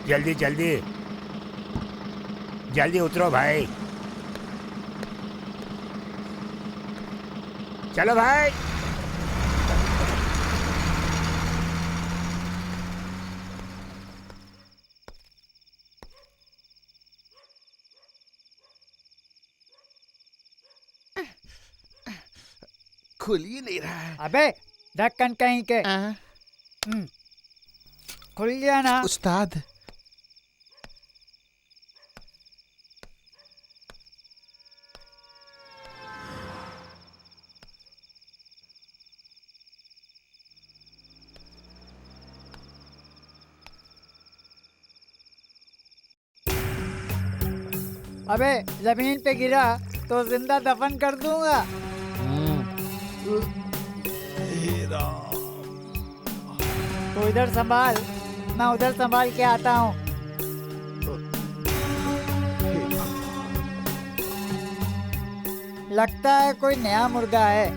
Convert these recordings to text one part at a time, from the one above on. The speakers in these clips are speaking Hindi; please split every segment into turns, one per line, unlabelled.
जल्दी जल्दी जल्दी उतरो भाई। चलो भाई।
खुल ही नहीं रहा है।
अबे ढक्कन कहीं के। खुल गया ना?
उस्ताद,
अबे जमीन पे गिरा तो जिंदा दफन कर दूंगा। तो इधर संभाल, मैं उधर संभाल के आता हूँ। लगता है कोई नया मुर्गा है।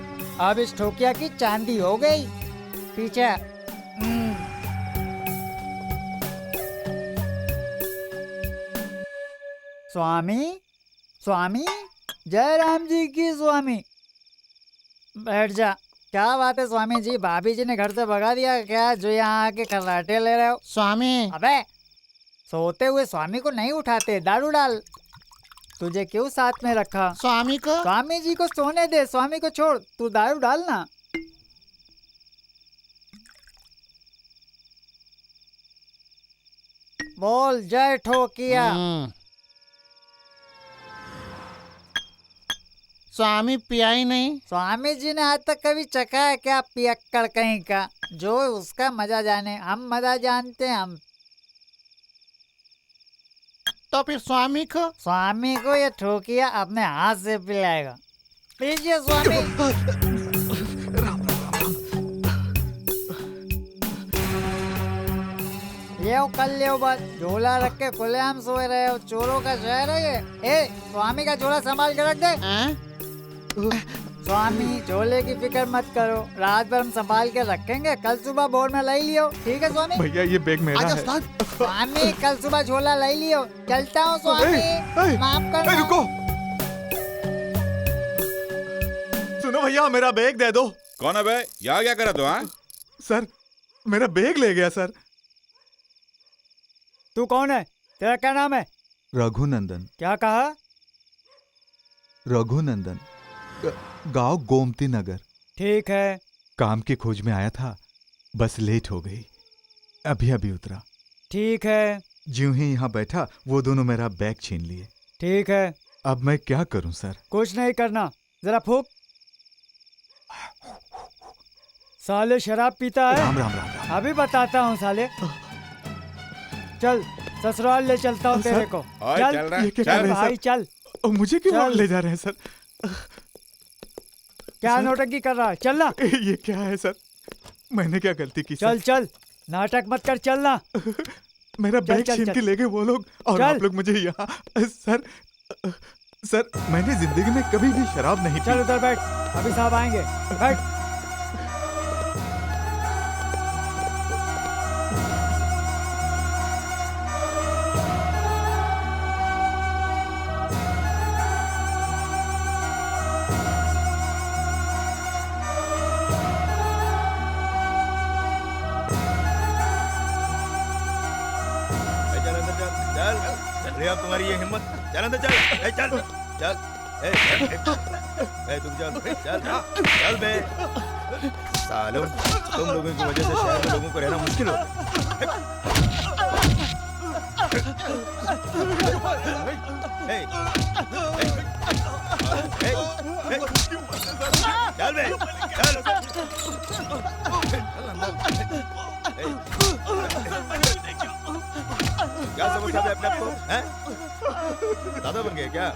अब इस ठोकिया की चांदी हो गई। पीछे स्वामी, स्वामी, जय राम जी की स्वामी। बैठ जा। क्या बात है स्वामी जी, भाभी जी ने घर से भगा दिया क्या जो यहाँ आके खर्राटे ले रहे हो?
स्वामी।
अबे सोते हुए स्वामी को नहीं उठाते, दारू डाल। तुझे क्यों साथ में रखा?
स्वामी को?
स्वामी जी को सोने दे, स्वामी को छोड़, तू दारू डाल ना। बोल जय ठोकिया।
स्वामी पिया ही नहीं।
स्वामी जी ने आज तक कभी चखा है क्या पियक्कड़ कहीं का? जो उसका मजा जाने, हम मजा जानते हैं हम।
तो फिर स्वामी को?
स्वामी को ये ठोकिया अपने हाथ से पिलाएगा। लीजिए स्वामी। ले कल ले बस, झोला रख के खुलेआम सोए रहे हो। चोरों का शहर है ये। ए स्वामी का झोला संभाल के रख दे। स्वामी झोले की फिक्र मत करो, रात भर हम संभाल के रखेंगे। कल सुबह बोर में ले लियो, ठीक है स्वामी?
भैया ये बैग मेरा है।
स्वामी कल सुबह झोला ले लियो। चलता हूँ स्वामी, माफ करना।
रुको, सुनो भैया मेरा बैग दे दो।
कौन है बे? यहाँ क्या करा तू? हाँ
सर मेरा बैग ले गया सर।
तू कौन है? तेरा क्या नाम है?
रघुनंदन।
क्या कहा?
रघुनंदन, गांव गोमती नगर।
ठीक है।
काम की खोज में आया था, बस लेट हो गई, अभी अभी उतरा।
ठीक है।
ज्यों ही यहाँ बैठा वो दोनों मेरा बैग छीन लिए।
ठीक है।
अब मैं क्या करूं सर?
कुछ नहीं करना, जरा फूक। साले शराब पीता है?
राम राम राम राम।
अभी बताता हूँ साले। चल ससुराल ले चलता हूँ तेरे को।
चल रहा है।
ये क्या कर रहे हैं
भाई
सर?
चल।
मुझे क्यों
चल।
ले जा रहे हैं सर?
क्या
सर?
नौटंकी कर रहा है? चल ना।
ये क्या है सर? मैंने क्या गलती की
चल
सर?
चल, नाटक मत कर, चलना।
मेरा बैग
चल,
छीन
चल।
के ले गए वो लोग, और
चल।
आप लोग मुझे यहाँ। सर मैंने जिंदगी में कभी भी शराब नहीं
चल
पी।
उधर बैठ, अभी साहब आएंगे। बैठ।
अब तुम्हारी ये हिम्मत, चल अंदर चल। ए चल चल, तुम चल चल चल बे। सालों तुम लोगों की वजह से शहर में लोगों को रहना मुश्किल हो। चल बे चल। क्या समझता है अपने आप को? हैं? दादा बन गए क्या?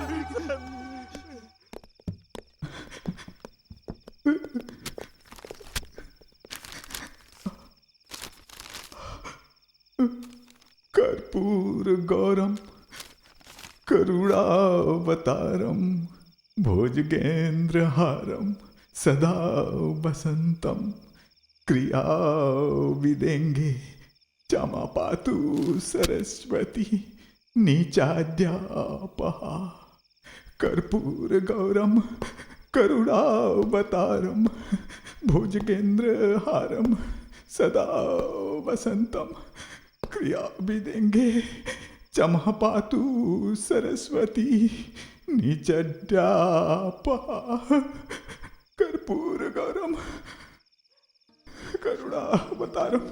कर्पूर गौरम करुणावतारम भोजगेंद्र हारम सदा वसंतम क्रिया विदेंगे क्षमा पातु सरस्वती नीचाद्यापहा कर्पूर गौरम करुणावतारम भुजगेंद्रहारम सदा वसंतम क्रिया भी देंगे। क्षमा पातु सरस्वती नीचाद्यापहा कर्पूर गौरम करुणावतारम।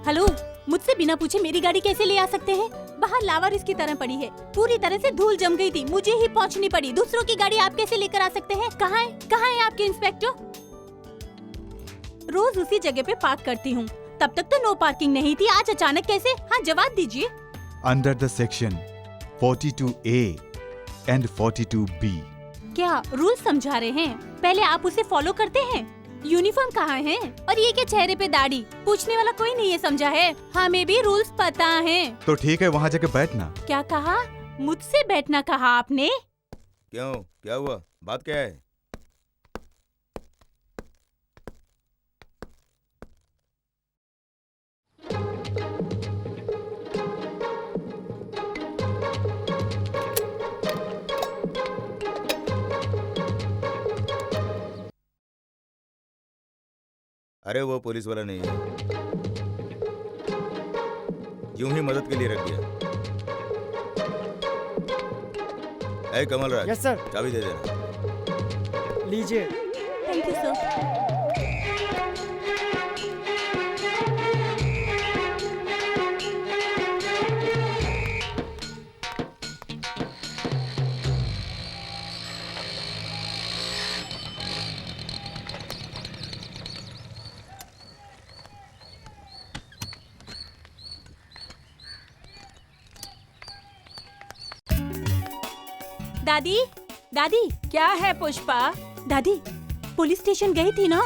हेलो, मुझसे बिना पूछे मेरी गाड़ी कैसे ले आ सकते हैं? बाहर लावारिस की तरह पड़ी है, पूरी तरह से धूल जम गई थी, मुझे ही पहुंचनी पड़ी। दूसरों की गाड़ी आप कैसे लेकर आ सकते हैं? कहाँ है आपके इंस्पेक्टर? रोज उसी जगह पे पार्क करती हूँ, तब तक तो नो पार्किंग नहीं थी, आज अचानक कैसे? हाँ, जवाब दीजिए।
Under the section 42A and 42B.
क्या रूल समझा रहे हैं? पहले आप उसे फॉलो करते हैं? यूनिफॉर्म कहाँ है? और ये क्या चेहरे पे दाढ़ी? पूछने वाला कोई नहीं है, समझा है? हमें भी रूल्स पता हैं।
तो ठीक है, वहाँ जाके बैठना।
क्या कहा? मुझसे बैठना कहा आपने?
क्यों, क्या हुआ? बात क्या है? अरे वो पुलिस वाला नहीं है, यूं ही मदद के लिए रख दिया। ए कमल राज,
यस सर।
चाबी दे देना।
लीजिए।
Thank you sir. दादी, दादी,
क्या है पुष्पा?
दादी, पुलिस स्टेशन गई थी ना,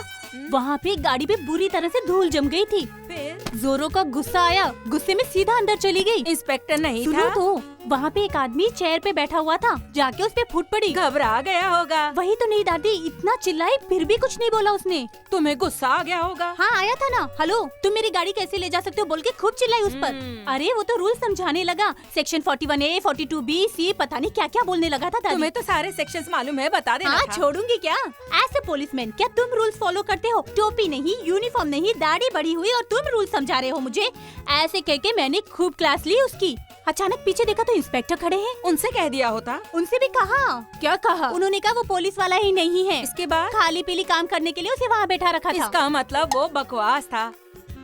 वहाँ पे गाड़ी पे बुरी तरह से धूल जम गई थी।
फिर
जोरों का गुस्सा आया, गुस्से में सीधा अंदर चली गई।
इंस्पेक्टर नहीं
सुनो
था?
तो, वहाँ पे एक आदमी चेयर पे बैठा हुआ था, जाके उस पे फुट पड़ी।
घबरा गया होगा।
वही तो नहीं दादी, इतना चिल्लाई फिर भी कुछ नहीं बोला उसने।
तुम्हें गुस्सा आ गया होगा।
हाँ आया था ना, हेलो तुम मेरी गाड़ी कैसे ले जा सकते हो बोल के खूब चिल्लाई उस पर। अरे वो तो रूल समझाने लगा, सेक्शन 41A, 42B, C, पता नहीं क्या क्या बोलने लगा था दादी।
तुम्हें तो सारे सेक्शंस मालूम है, बता देना
हाँ
था।
छोड़ूंगी क्या? एज ए पुलिसमैन क्या तुम रूल्स फॉलो करते हो? टोपी नहीं, यूनिफॉर्म नहीं, दाढ़ी बड़ी हुई और तुम रूल समझा रहे हो मुझे? ऐसे कह के मैंने खूब क्लास ली उसकी। अचानक पीछे देखा तो इंस्पेक्टर खड़े हैं।
उनसे कह दिया होता।
उनसे भी कहा। क्या कहा? उन्होंने कहा वो पुलिस वाला ही नहीं है।
इसके बाद
खाली पीली काम करने के लिए उसे वहाँ बैठा रखा था।
इसका मतलब वो बकवास था।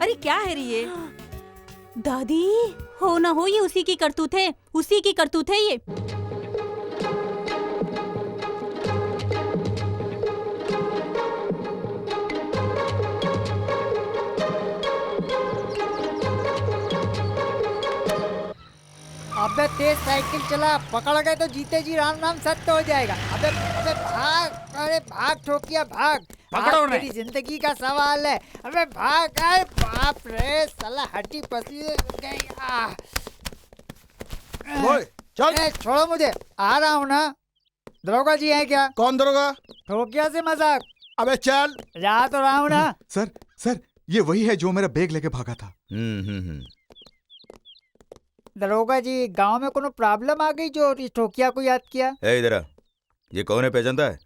अरे क्या है ये?
दादी, हो ना हो ये उसी की करतूत है, उसी की करतूत है ये।
अबे तेज साइकिल चला, पकड़ गए तो जीते जी राम नाम सत्य हो जाएगा। अबे अबे भाग, अरे भाग ठोकिया भाग।
पकड़ो
आज
उन्हें।
तेरी जिंदगी का सवाल है। अबे भाग, अरे बाप रे साला हड्डी पसली गई।
बोल, चल।
ए, छोड़ो मुझे, आ रहा हूँ ना। दरोगा जी हैं क्या?
कौन दरोगा?
ठोकिया से मजाक।
अबे चल।
जा तो रहा हूँ ना।
सर ये वही है जो मेरा बैग लेके भागा था।
दरोगा जी, गांव में कोनो प्रॉब्लम आ गई जो इस ठोकिया को याद किया?
ए इधर आ। ये कौन है, पहचानता है?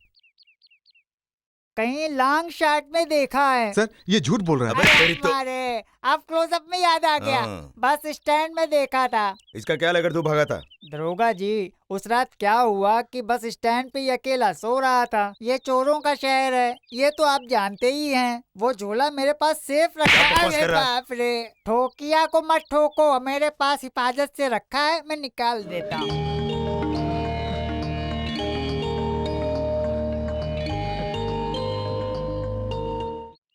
कहीं लॉन्ग शॉट में देखा है।
सर ये झूठ बोल रहा है।
अबे तेरी तो
अरे अब क्लोजअप में याद आ गया।
हाँ।
बस स्टैंड में देखा था।
इसका क्या लेकर तू भागा था?
दरोगा जी, उस रात क्या हुआ कि बस स्टैंड पे ही अकेला सो रहा था। ये चोरों का शहर है, ये तो आप जानते ही हैं। वो झोला मेरे पास सेफ रखा
क्या
है।
बकवास कर रहा है?
बाप रे, ठोकिया को मत ठोको, मेरे पास हिफाजत से रखा है, मैं निकाल देता हूँ।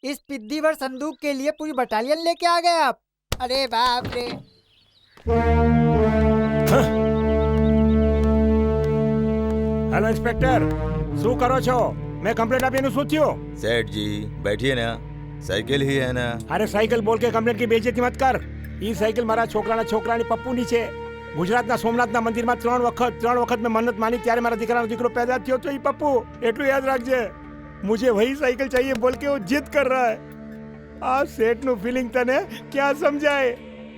इस पिद्दी भर संदूक के लिए पूरी बटालियन लेके आ गए आप? अरे बाप रे।
हेलो इंस्पेक्टर, શું કરો છો? मैं कंप्लेंट આપીને શું થયો?
सेठ जी बैठिए ना, साइकिल ही है ना।
અરે સાયકલ બોલ કે કમ્પ્લેન્ટ की બેઇज्जती मत कर। ઈ સાયકલ મારા છોકરાની પપ્પુની છે। ગુજરાતના સોમનાથના મંદિરમાં 3 વખત મેં મન્નત માની ત્યારે મારા દીકરાનો દીકરો पैदा થયો તો ઈ પપ્પુ એટલું યાદ રાખજે। मुझे वही साइकिल चाहिए बोल के वो जिद कर रहा है। आ सेठ नु फीलिंग तने क्या समझाए?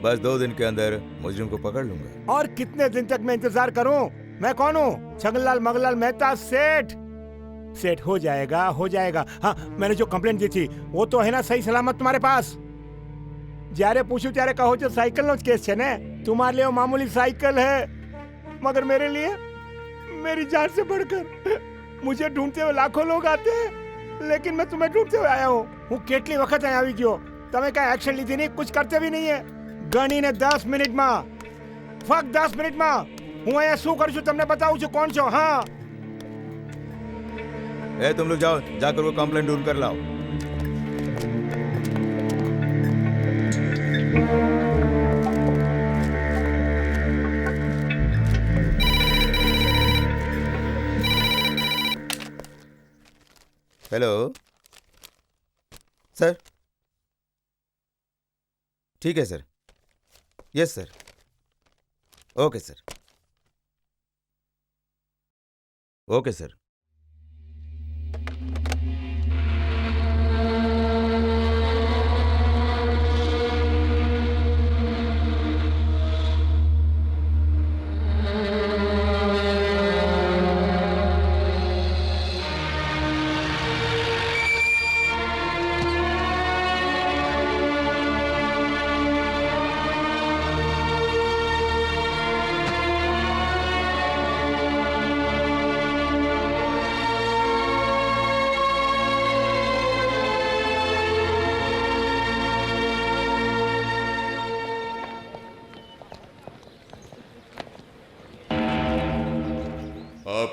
बस 2 दिन के अंदर मुजरिम को पकड़ लूंगा।
और कितने दिन तक मैं इंतजार करूं? मैं कौन हूँ? छगनलाल मगनलाल मेहता सेठ। सेठ हो जाएगा, हो जाएगा। हाँ, मैंने जो कंप्लेंट दी थी वो तो है ना सही सलामत तुम्हारे पास? જ્યારે પૂછ્યું ત્યારે કહો છો સાયકલનો જ કેસ છે ને? तुम्हारे लिए वो मामूली साइकिल है, मगर मेरे लिए मेरी जान से बढ़कर मुझे ढूंढते हुए लाखों लोग आते हैं, लेकिन मैं तुम्हें ढूंढते हुए आया हूँ। હું કેટલી વખત અહીં આવી ગયો, તમે કાંઈ એક્શન લીધી નહીં, कुछ करते भी नहीं है। ગણીને 10 મિનિટમાં, ફક્ત 10 મિનિટમાં હું અહીંયા શું કરું છું તમને બતાવું છું કોણ છો। हाँ,
ए तुम लोग जाओ, जाकर वो कंप्लेंट ढूंढ कर लाओ। Hello sir. ठीक है sir. Yes sir. Okay sir. Okay sir.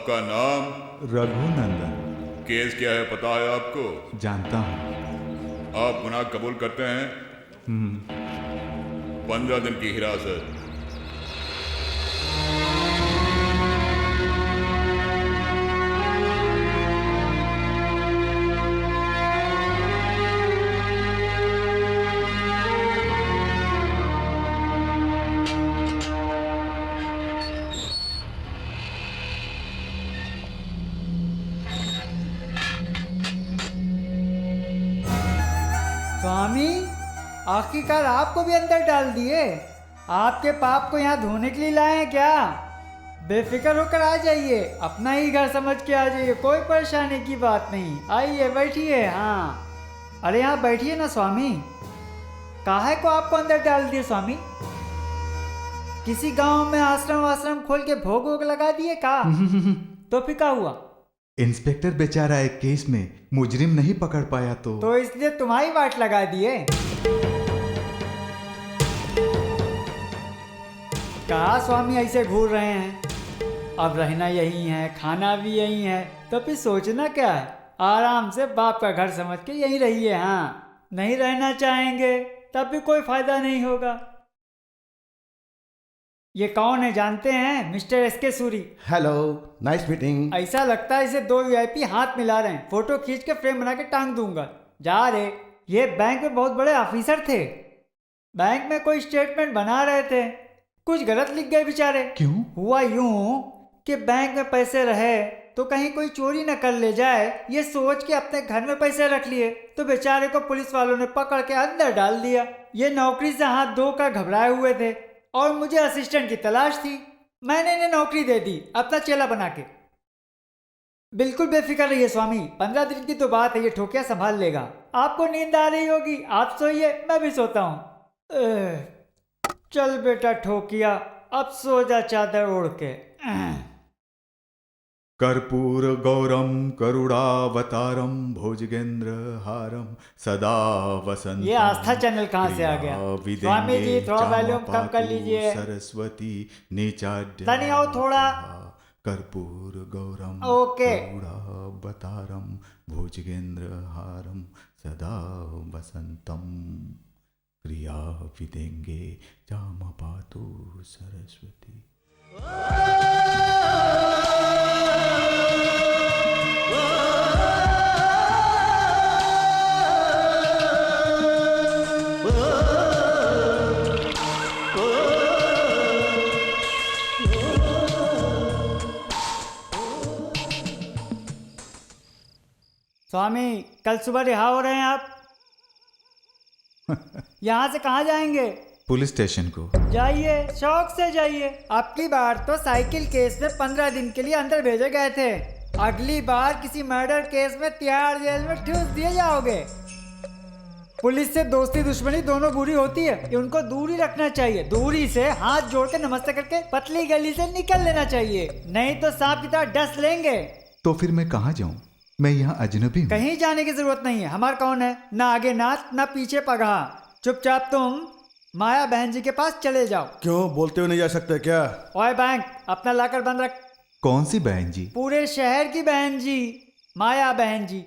आपका नाम?
रघुनंदन।
केस क्या है पता है आपको?
जानता हूँ।
आप गुनाह कबूल करते हैं? 15 दिन की हिरासत।
स्वामी, आखिरकार आपको भी अंदर डाल दिए। आपके पाप को यहाँ धोने के लिए लाए हैं क्या? बेफिक्र होकर आ जाइए, अपना ही घर समझ के आ जाइए, कोई परेशानी की बात नहीं। आइए बैठिए। हाँ, अरे यहाँ बैठिए ना स्वामी। काहे को आपको अंदर डाल दिए स्वामी? किसी गांव में आश्रम खोल के भोग वोग लगा दिए का? तो फिर क्या हुआ?
इंस्पेक्टर बेचारा एक केस में मुजरिम नहीं पकड़ पाया तो
इसलिए तुम्हारी वाट लगा दिए। कहा स्वामी ऐसे घूर रहे हैं? अब रहना यही है, खाना भी यही है, तो फिर सोचना क्या है? आराम से बाप का घर समझ के यहीं रहिए। हाँ, नहीं रहना चाहेंगे तब भी कोई फायदा नहीं होगा। ये कौन है जानते हैं? Mister SK Suri.
Hello, nice meeting.
ऐसा लगता है इसे 2 वीआईपी हाथ मिला रहे हैं। फोटो खींच के फ्रेम बना के टांग दूंगा। जा रे, ये बैंक में बहुत बड़े ऑफिसर थे। बैंक में कोई स्टेटमेंट बना रहे थे, कुछ गलत लिख गए बेचारे।
क्यों?
हुआ यूं कि बैंक में पैसे रहे तो कहीं कोई चोरी न कर ले जाए, ये सोच के अपने घर में पैसे रख लिए, तो बेचारे को पुलिस वालों ने पकड़ के अंदर डाल दिया। ये नौकरी से हाथ धोकर घबराए हुए थे और मुझे असिस्टेंट की तलाश थी। मैंने इन्हें नौकरी दे दी अपना चेला बना के। बिल्कुल बेफिक्र रहिए स्वामी, 15 दिन की तो बात है, ये ठोकिया संभाल लेगा। आपको नींद आ रही होगी, आप सोइए, मैं भी सोता हूँ। चल बेटा ठोकिया, अब सो जा चादर ओढ़ के।
कर्पूर गौरम करुणावतारम भुजगेंद्र हारम सदा वसंत।
ये आस्था चैनल कहाँ से आ गया? स्वामी जी थोड़ा वॉल्यूम कम कर लीजिए।
सरस्वती नीचाड्य
तनी आओ थोड़ा।
कर्पूर गौरम
ओके।
करुणावतारम भुजगेंद्र हारम सदा वसंतम क्रिया विदेंगे जाम पातु सरस्वती।
स्वामी, कल सुबह रिहा हो रहे हैं आप। यहाँ से कहाँ जाएंगे?
पुलिस स्टेशन को।
जाइए, शौक से जाइए। अबकी बार तो साइकिल केस में 15 दिन के लिए अंदर भेजे गए थे, अगली बार किसी मर्डर केस में तिहाड़ जेल में ठूस दिए जाओगे। पुलिस से दोस्ती दुश्मनी दोनों बुरी होती है, ये उनको दूरी रखना चाहिए। दूरी से हाथ जोड़ के नमस्ते करके पतली गली से निकल लेना चाहिए, नहीं तो सांप की तरह डस लेंगे।
तो फिर मैं कहाँ जाऊँ? मैं यहाँ अजनबी हूँ।
कहीं जाने की जरूरत नहीं है, हमारा कौन है? ना आगे नाच ना पीछे पगहा। चुपचाप तुम माया बहन जी के पास चले जाओ।
क्यों बोलते हुए नहीं जा सकते क्या?
ओए बैंक, अपना लाकर बंद रख।
कौन सी बहन जी?
पूरे शहर की बहन जी, माया बहन जी।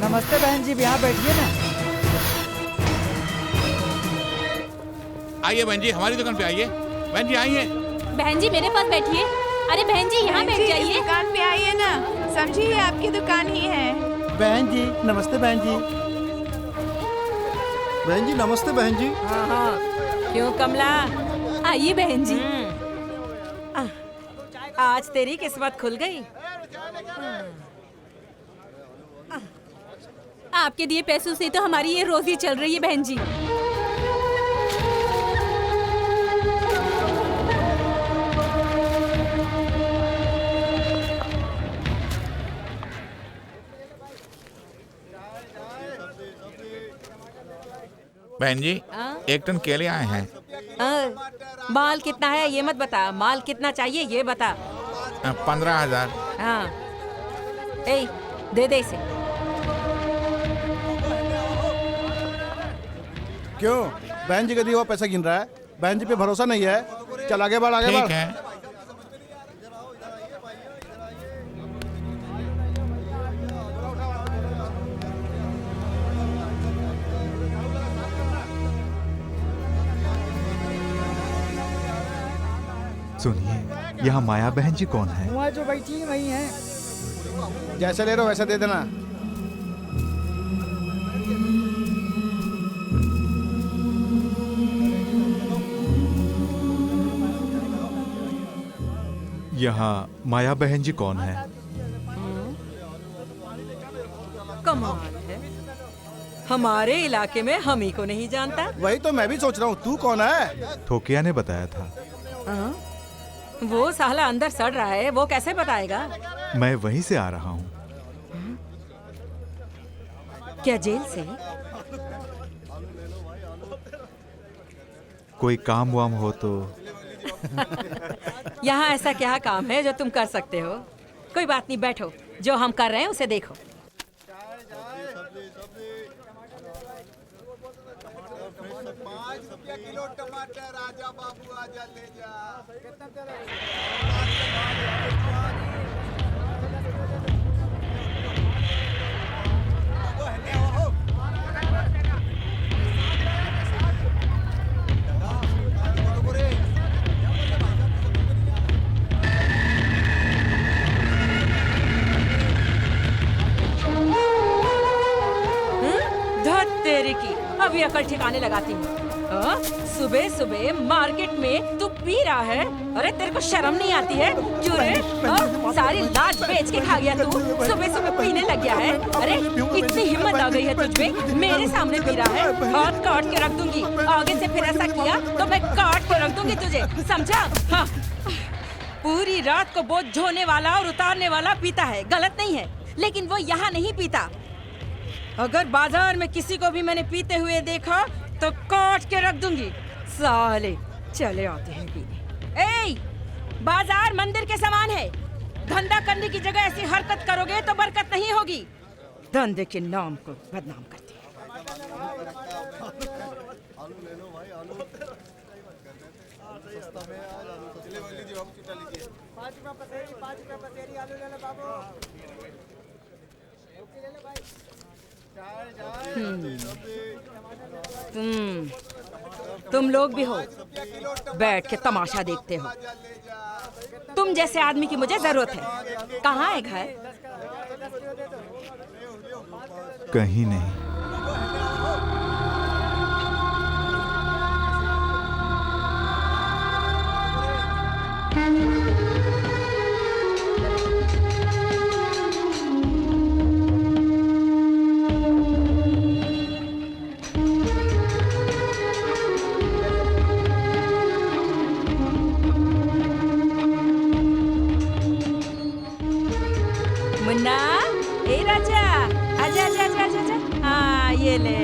नमस्ते बहन जी, यहाँ बैठिए ना।
आइए बहन जी, हमारी दुकान पे आइए। बहन जी आइए।
बहन जी मेरे पास बैठिए। अरे बहन जी यहाँ बैठ जाइए।
दुकान पे आइए ना, समझिए आपकी दुकान ही है।
बहन जी नमस्ते। बहन जी, बहन जी नमस्ते। बहन जी,
हाँ हाँ, क्यों कमला?
आइए बहन जी।
आज तेरी किस्मत खुल गई।
आपके दिए पैसों से तो हमारी ये रोजी चल रही है बहन जी।
बहन जी, 1 टन केले आए हैं।
माल कितना है ये मत बता, माल कितना चाहिए ये बता।
15,000।
हाँ, ए दे दे इसे।
क्यों बहन जी का दिया हुआ पैसा गिन रहा है? बहन जी पे भरोसा नहीं है? चल आगे बढ़, आगे
ठीक
बढ़।
है।
सुनिए, यहाँ माया बहन जी कौन है?
वहाँ जो बैठी है वही है।
जैसे ले रहे हो वैसे दे देना।
यहाँ माया बहन जी कौन है?
कमाल है, हमारे इलाके में हम ही को नहीं जानता।
वही तो मैं भी सोच रहा हूँ, तू कौन है?
थोकिया ने बताया था।
हाँ? वो साला अंदर सड़ रहा है, वो कैसे बताएगा?
मैं वहीं से आ रहा हूँ।
क्या जेल से?
कोई काम वाम हो तो?
यहाँ ऐसा क्या काम है जो तुम कर सकते हो? कोई बात नहीं, बैठो, जो हम कर रहे हैं उसे देखो।
किलो टमाटर, आजा बाबू आजा ले जा।
तेरे की अभी अकल ठिकाने लगाती हूँ। सुबह सुबह मार्केट में तू पी रहा है? अरे तेरे को शर्म नहीं आती है? क्यों रे? सारी लाज बेच के खा गया तू, सुबह सुबह पीने लग गया है? अरे इतनी हिम्मत आ गई है तुझमें, मेरे सामने पी रहा है? हाथ काट के रख दूंगी, आगे से फिर ऐसा किया तो मैं काट के रख दूंगी तुझे, समझा? हाँ। पूरी रात को बोझ ढोने वाला और उतारने वाला पीता है, गलत नहीं है, लेकिन वो यहाँ नहीं पीता। अगर बाजार में किसी को भी मैंने पीते हुए देखा तो काट के रख दूंगी। साले चले आते हैं पीने। ए, बाजार मंदिर के समान है, धंधा करने की जगह ऐसी हरकत करोगे तो बरकत नहीं होगी। धंधे के नाम को बदनाम करते हैं। तुम लोग भी हो, बैठ के तमाशा देखते हो। तुम जैसे आदमी की मुझे जरूरत है। कहाँ है घर?
कहीं नहीं।
मुन्ना, ए राजा, आजा आजा आजा आजा आजा। हाँ ये ले।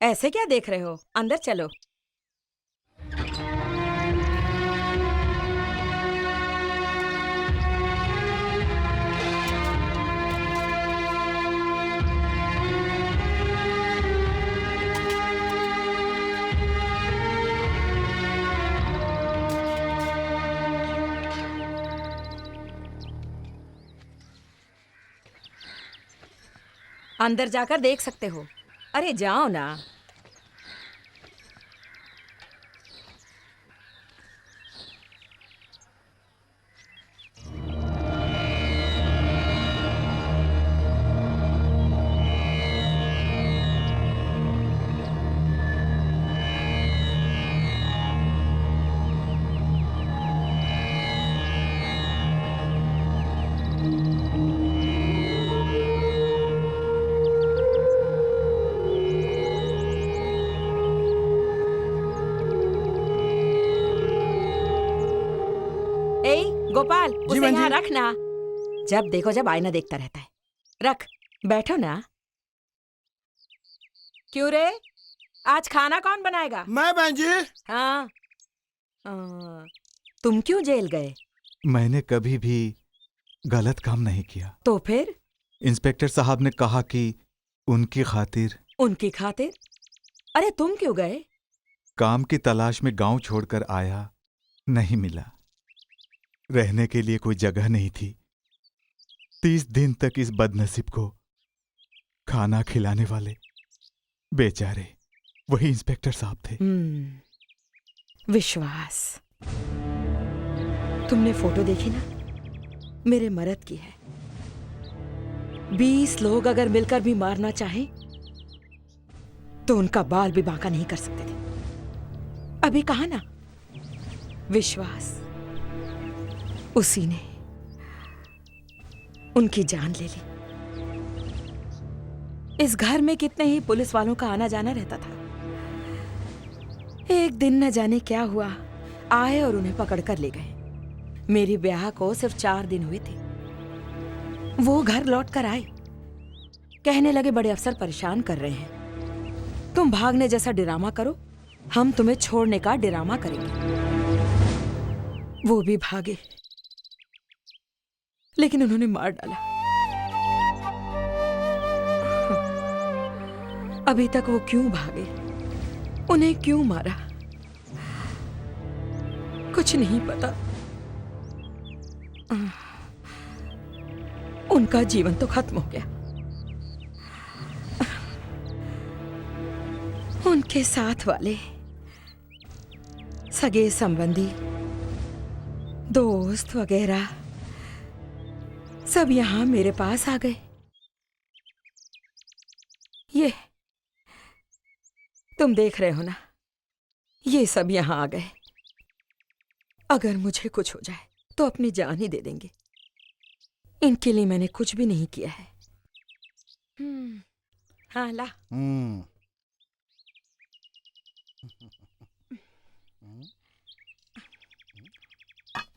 ऐसे क्या देख रहे हो? अंदर चलो। अंदर जाकर देख सकते हो। अरे जाओ ना। ए गोपाल, उसे
बहन
यहाँ
जी।
रखना। जब देखो जब आईना देखता रहता है। रख, बैठो ना। क्यों रे, आज खाना कौन बनाएगा?
मैं बहन जी।
हाँ, तुम क्यों जेल गए?
मैंने कभी भी गलत काम नहीं किया।
तो फिर?
इंस्पेक्टर साहब ने कहा कि उनकी खातिर।
उनकी खातिर? अरे तुम क्यों गए?
काम की तलाश में गांव छोड़कर आया, नहीं मिला। रहने के लिए कोई जगह नहीं थी। 30 दिन तक इस बदनसीब को खाना खिलाने वाले बेचारे वही इंस्पेक्टर साहब थे।
विश्वास, तुमने फोटो देखी ना? मेरे मर्द की है। 20 लोग अगर मिलकर भी मारना चाहें तो उनका बाल भी बांका नहीं कर सकते थे। अभी कहा ना, विश्वास, उसी ने उनकी जान ले ली। इस घर में कितने ही पुलिस वालों का आना जाना रहता था। एक दिन न जाने क्या हुआ, आए और उन्हें पकड़ कर ले गए। मेरी ब्याह को सिर्फ 4 दिन हुए थे। वो घर लौट कर आए, कहने लगे बड़े अफसर परेशान कर रहे हैं, तुम भागने जैसा ड्रामा करो, हम तुम्हें छोड़ने का ड्रामा करेंगे। वो भी भागे, लेकिन उन्होंने मार डाला। अभी तक वो क्यों भागे, उन्हें क्यों मारा, कुछ नहीं पता। उनका जीवन तो खत्म हो गया। उनके साथ वाले सगे संबंधी, दोस्त वगैरह सब यहां मेरे पास आ गए। ये तुम देख रहे हो ना, ये सब यहां आ गए। अगर मुझे कुछ हो जाए तो अपनी जान ही दे देंगे। इनके लिए मैंने कुछ भी नहीं किया है। हाँ ला।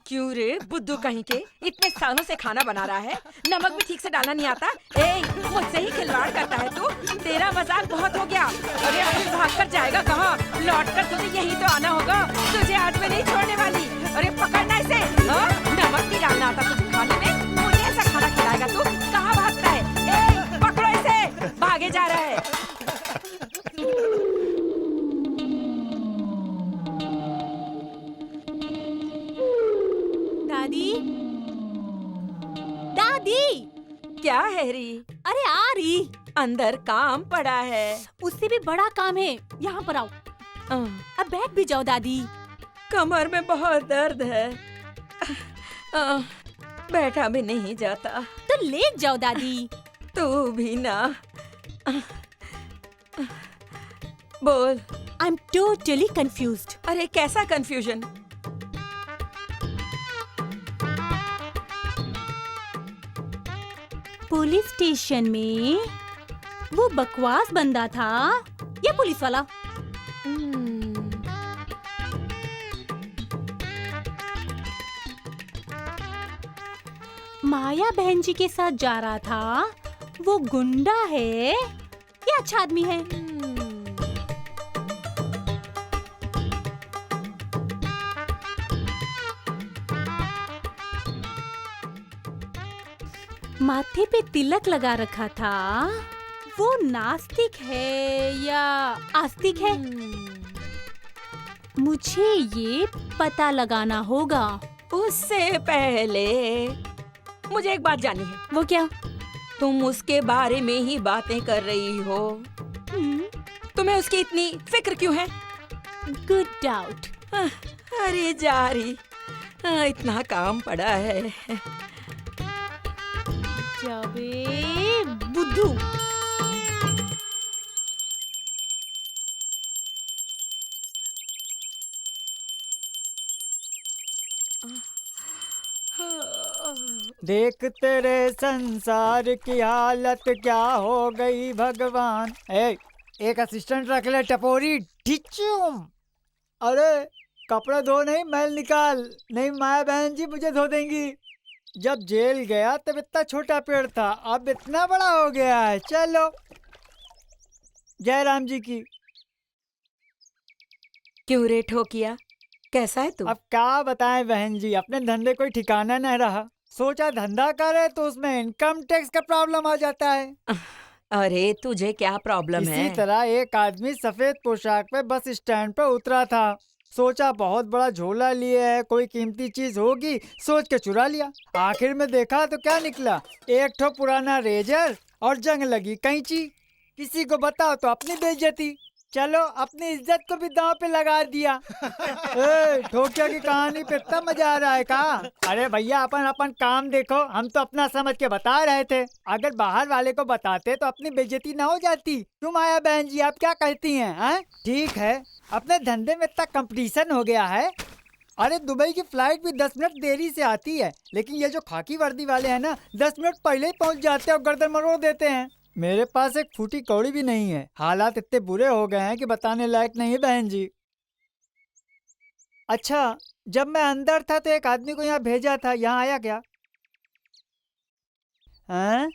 क्यों रे बुद्धू कहीं के, इतने सालों से खाना बना रहा है, नमक भी ठीक से डालना नहीं आता। ए, मुझसे ही खिलवाड़ करता है तू। तेरा मजाक बहुत हो गया। अरे अभी भाग कर जाएगा कहाँ? लौट कर तुझे यही तो आना होगा। तुझे आज मैं नहीं छोड़ने वाली। अरे पकड़ना इसे। नमक नहीं डालना आता तुझे खाने में? मुझे ऐसा खाना खिलाएगा तू? कहाँ भागता है? ए, पकड़ो इसे, भागे जा रहा है।
दादी, दादी।
क्या है री?
अरे आ रही।
अंदर काम पड़ा है।
उससे भी बड़ा काम है, यहाँ पर आओ। अब बैठ भी जाओ दादी।
कमर में बहुत दर्द है, बैठा भी नहीं जाता।
तो लेट जाओ दादी।
तू भी ना। बोल।
I am totally confused.
अरे कैसा कंफ्यूजन?
पुलिस स्टेशन में वो बकवास बंदा था या पुलिस वाला? माया बहन जी के साथ जा रहा था, वो गुंडा है या अच्छा आदमी है? माथे पे तिलक लगा रखा था, वो नास्तिक है या आस्तिक है? मुझे ये पता लगाना होगा।
उससे पहले मुझे एक बात जाननी है।
वो क्या?
तुम उसके बारे में ही बातें कर रही हो, तुम्हें उसकी इतनी फिक्र क्यों है?
Good doubt.
अरे जारी, इतना काम पड़ा है।
जाबे बुद्धू।
देख तेरे संसार की हालत क्या हो गई भगवान। एक असिस्टेंट रख ले टपोरी। ढिचुम। अरे कपड़े धो नहीं, मैल निकाल। नहीं माया बहन जी मुझे धो देंगी। जब जेल गया तब इतना छोटा पेड़ था, अब इतना बड़ा हो गया है। चलो, जय राम जी की।
क्यों रे ठोकिया, कैसा है तू?
अब क्या बताएं बहन जी, अपने धंधे कोई ठिकाना नहीं रहा। सोचा धंधा करे तो उसमें इनकम टैक्स का प्रॉब्लम आ जाता है।
अरे तुझे क्या प्रॉब्लम है?
इसी तरह एक आदमी सफेद पोशाक में बस स्टैंड पर उतरा था। सोचा बहुत बड़ा झोला लिए है, कोई कीमती चीज होगी, सोच के चुरा लिया। आखिर में देखा तो क्या निकला, एक ठो पुराना रेजर और जंग लगी कैंची। किसी को बताओ तो अपनी बेइज्जती। चलो, अपनी इज्जत को भी दांव पे लगा दिया। ठोकिया की कहानी पे इतना मजा आ रहा है का? अरे भैया, अपन काम देखो, हम तो अपना समझ के बता रहे थे। अगर बाहर वाले को बताते तो अपनी बेइज्जती ना हो जाती। तुम आया बहन जी, आप क्या कहती हैं? ठीक है, अपने धंधे में इतना कंपटीशन हो गया है। अरे दुबई की फ्लाइट भी 10 मिनट देरी से आती है, लेकिन ये जो खाकी वर्दी वाले हैं ना, 10 मिनट पहले ही पहुंच जाते हैं और गर्दन मरोड़ देते हैं। मेरे पास एक फूटी कौड़ी भी नहीं है। हालात इतने बुरे हो गए हैं कि बताने लायक नहीं है बहन जी। अच्छा, जब मैं अंदर था तो एक आदमी को यहाँ भेजा था, यहाँ आया क्या? हैं?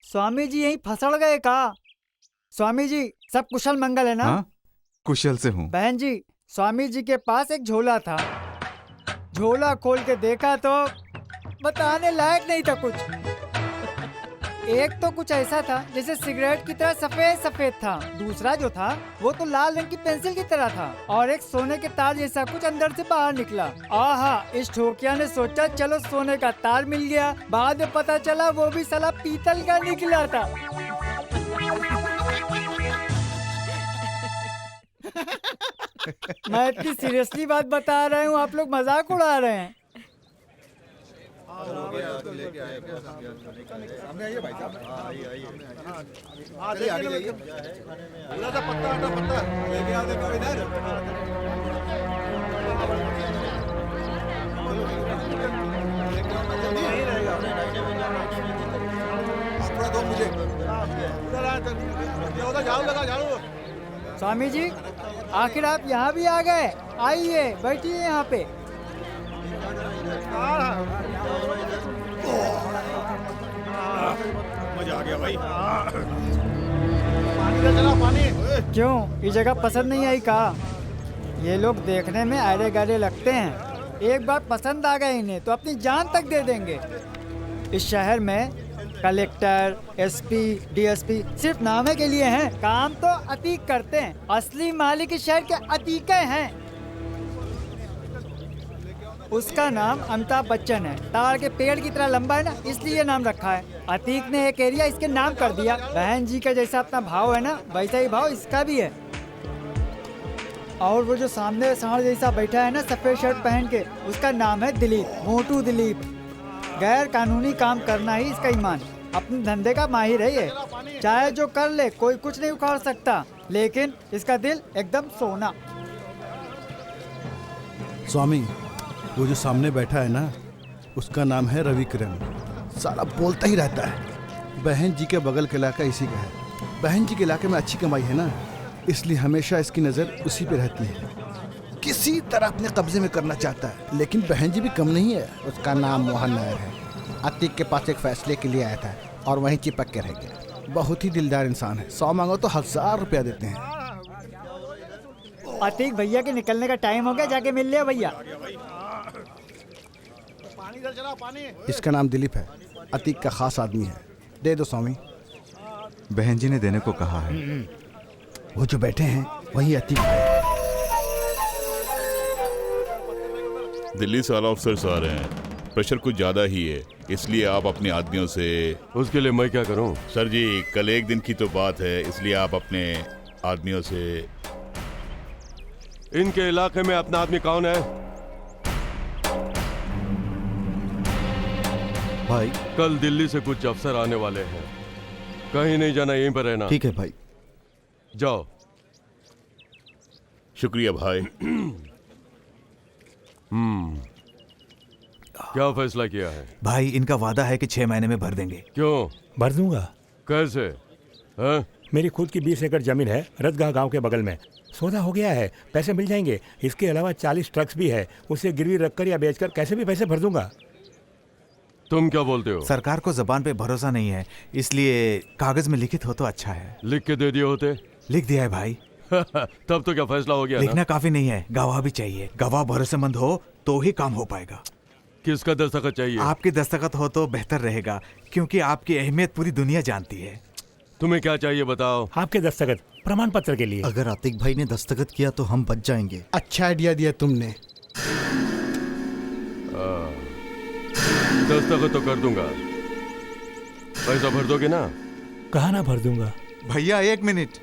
स्वामी जी यहीं फंसड़ गए का? स्वामी जी, सब कुशल मंगल है ना?
हाँ, कुशल से हूँ।
बहन जी, स्वामी जी के पास एक झोला था। झोला खोल के देखा तो बताने लायक नहीं था कुछ। एक तो कुछ ऐसा था जैसे सिगरेट की तरह सफेद सफेद था। दूसरा जो था वो तो लाल रंग की पेंसिल की तरह था, और एक सोने के तार जैसा कुछ अंदर से बाहर निकला। आहा, इस ठोकिया ने सोचा चलो सोने का तार मिल गया। बाद में पता चला वो भी साला पीतल का निकला था। मैं इतनी सीरियसली बात बता रहा हूँ, आप लोग मजाक उड़ा रहे हैं। स्वामी जी, आखिर आप यहाँ भी आ गए। आइए बैठिए यहाँ पे।
मजा आ गया भाई।
पानी दे चला, पानी।
क्यों, ये जगह पसंद नहीं आई का? ये लोग देखने में अरे गरे लगते हैं, एक बार पसंद आ गए इन्हें तो अपनी जान तक दे देंगे। इस शहर में कलेक्टर, एसपी, डीएसपी सिर्फ नामे के लिए हैं, काम तो अतीक करते हैं। असली मालिक इस शहर के अतीके हैं। उसका नाम अमिताभ बच्चन है। ताड़ के पेड़ की तरह लंबा है ना, इसलिए नाम रखा है। अतीक ने एक एरिया इसके नाम कर दिया। बहन जी का जैसा अपना भाव है ना, वैसा ही भाव इसका भी है। और वो जो सामने सांड जैसा बैठा है ना सफेद शर्ट पहन के, उसका नाम है दिलीप, मोटू दिलीप। गैर कानूनी काम करना ही इसका ईमान। अपने धंधे का माहिर है ये, चाहे जो कर ले कोई कुछ नहीं उखाड़ सकता, लेकिन इसका दिल एकदम सोना।
स्वामी, वो जो सामने बैठा है ना, उसका नाम है रवि किरण। साला बोलता ही रहता है। बहन जी के बगल के इलाका इसी का है। बहन जी के इलाके में अच्छी कमाई है ना, इसलिए हमेशा इसकी नज़र उसी पे रहती है। किसी तरह अपने कब्जे में करना चाहता है, लेकिन बहन जी भी कम नहीं है।
उसका नाम मोहन नायर है। अतीक के पास एक फैसले के लिए आया था और वहीं चिपक के रह गया।
बहुत ही दिलदार इंसान है। 100 मांगो तो 1000 रुपया देते हैं।
अतीक भैया के निकलने का टाइम हो गया, जाके मिल लिया भैया।
इसका नाम दिलीप है, अतीक का खास आदमी है। दे दो स्वामी।
बहन जी ने देने को कहा है।
वो जो बैठे हैं वही अतीक है।
दिल्ली से आला अफसर्स आ रहे हैं, प्रेशर कुछ ज़्यादा ही है, इसलिए आप अपने आदमियों से।
उसके लिए मैं क्या करूं?
सर जी, कल एक दिन की तो बात है, इसलिए आप अपने आदमियों से।
इनके इलाके में अपना आदमी कौन है?
भाई,
कल दिल्ली से कुछ अफसर आने वाले हैं, कहीं नहीं जाना, यहीं पर रहना।
ठीक है भाई।
जाओ।
शुक्रिया भाई।
क्या फैसला किया है?
भाई, इनका वादा है कि 6 महीने में भर देंगे।
क्यों?
भर दूंगा।
कैसे? हैं?
मेरी खुद की 20 एकड़ जमीन है रतगाह गांव के बगल में। सौदा हो गया है, पैसे मिल जाएंगे। इसके अलावा 40 ट्रक्स भी है, उसे गिरवी रखकर या बेचकर कैसे भी पैसे भर दूंगा।
तुम क्या बोलते हो?
सरकार को जबान पे भरोसा नहीं है, इसलिए कागज में लिखित हो तो अच्छा है।
लिख के दे दिए होते?
लिख दिया है भाई।
तब तो क्या फैसला हो गया?
लिखना काफी नहीं है, गवाह भी चाहिए। गवाह भरोसेमंद हो तो ही काम हो पाएगा।
किसका दस्तखत चाहिए?
आपकी दस्तखत हो तो बेहतर रहेगा, क्योंकि आपकी अहमियत पूरी दुनिया जानती है।
तुम्हें क्या चाहिए बताओ?
आपके दस्तखत प्रमाण पत्र के लिए।
अगर आतिक भाई ने दस्तखत किया तो हम बच जाएंगे। अच्छा आइडिया दिया तुमने।
दस्तखत तो कर दूंगा, पैसा भर दोगे ना?
कहा ना भर दूंगा।
भैया 1 मिनट।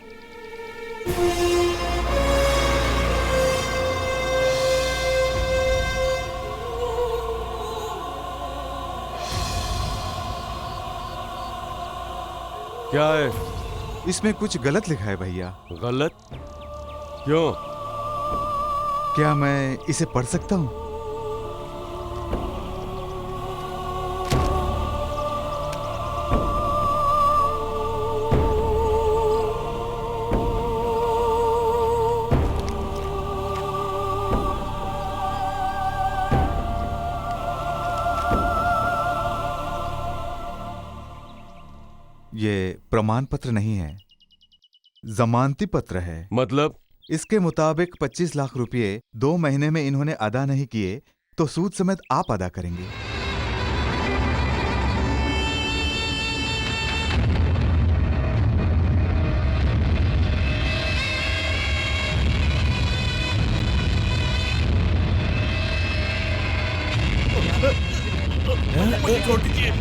क्या है?
इसमें कुछ गलत लिखा है भैया।
गलत? क्यों?
क्या मैं इसे पढ़ सकता हूँ? ये प्रमाण पत्र नहीं है, जमानती पत्र है।
मतलब?
इसके मुताबिक 25 लाख रुपए 2 महीने में इन्होंने अदा नहीं किए तो सूद समेत आप अदा करेंगे।
छोड़ दीजिए।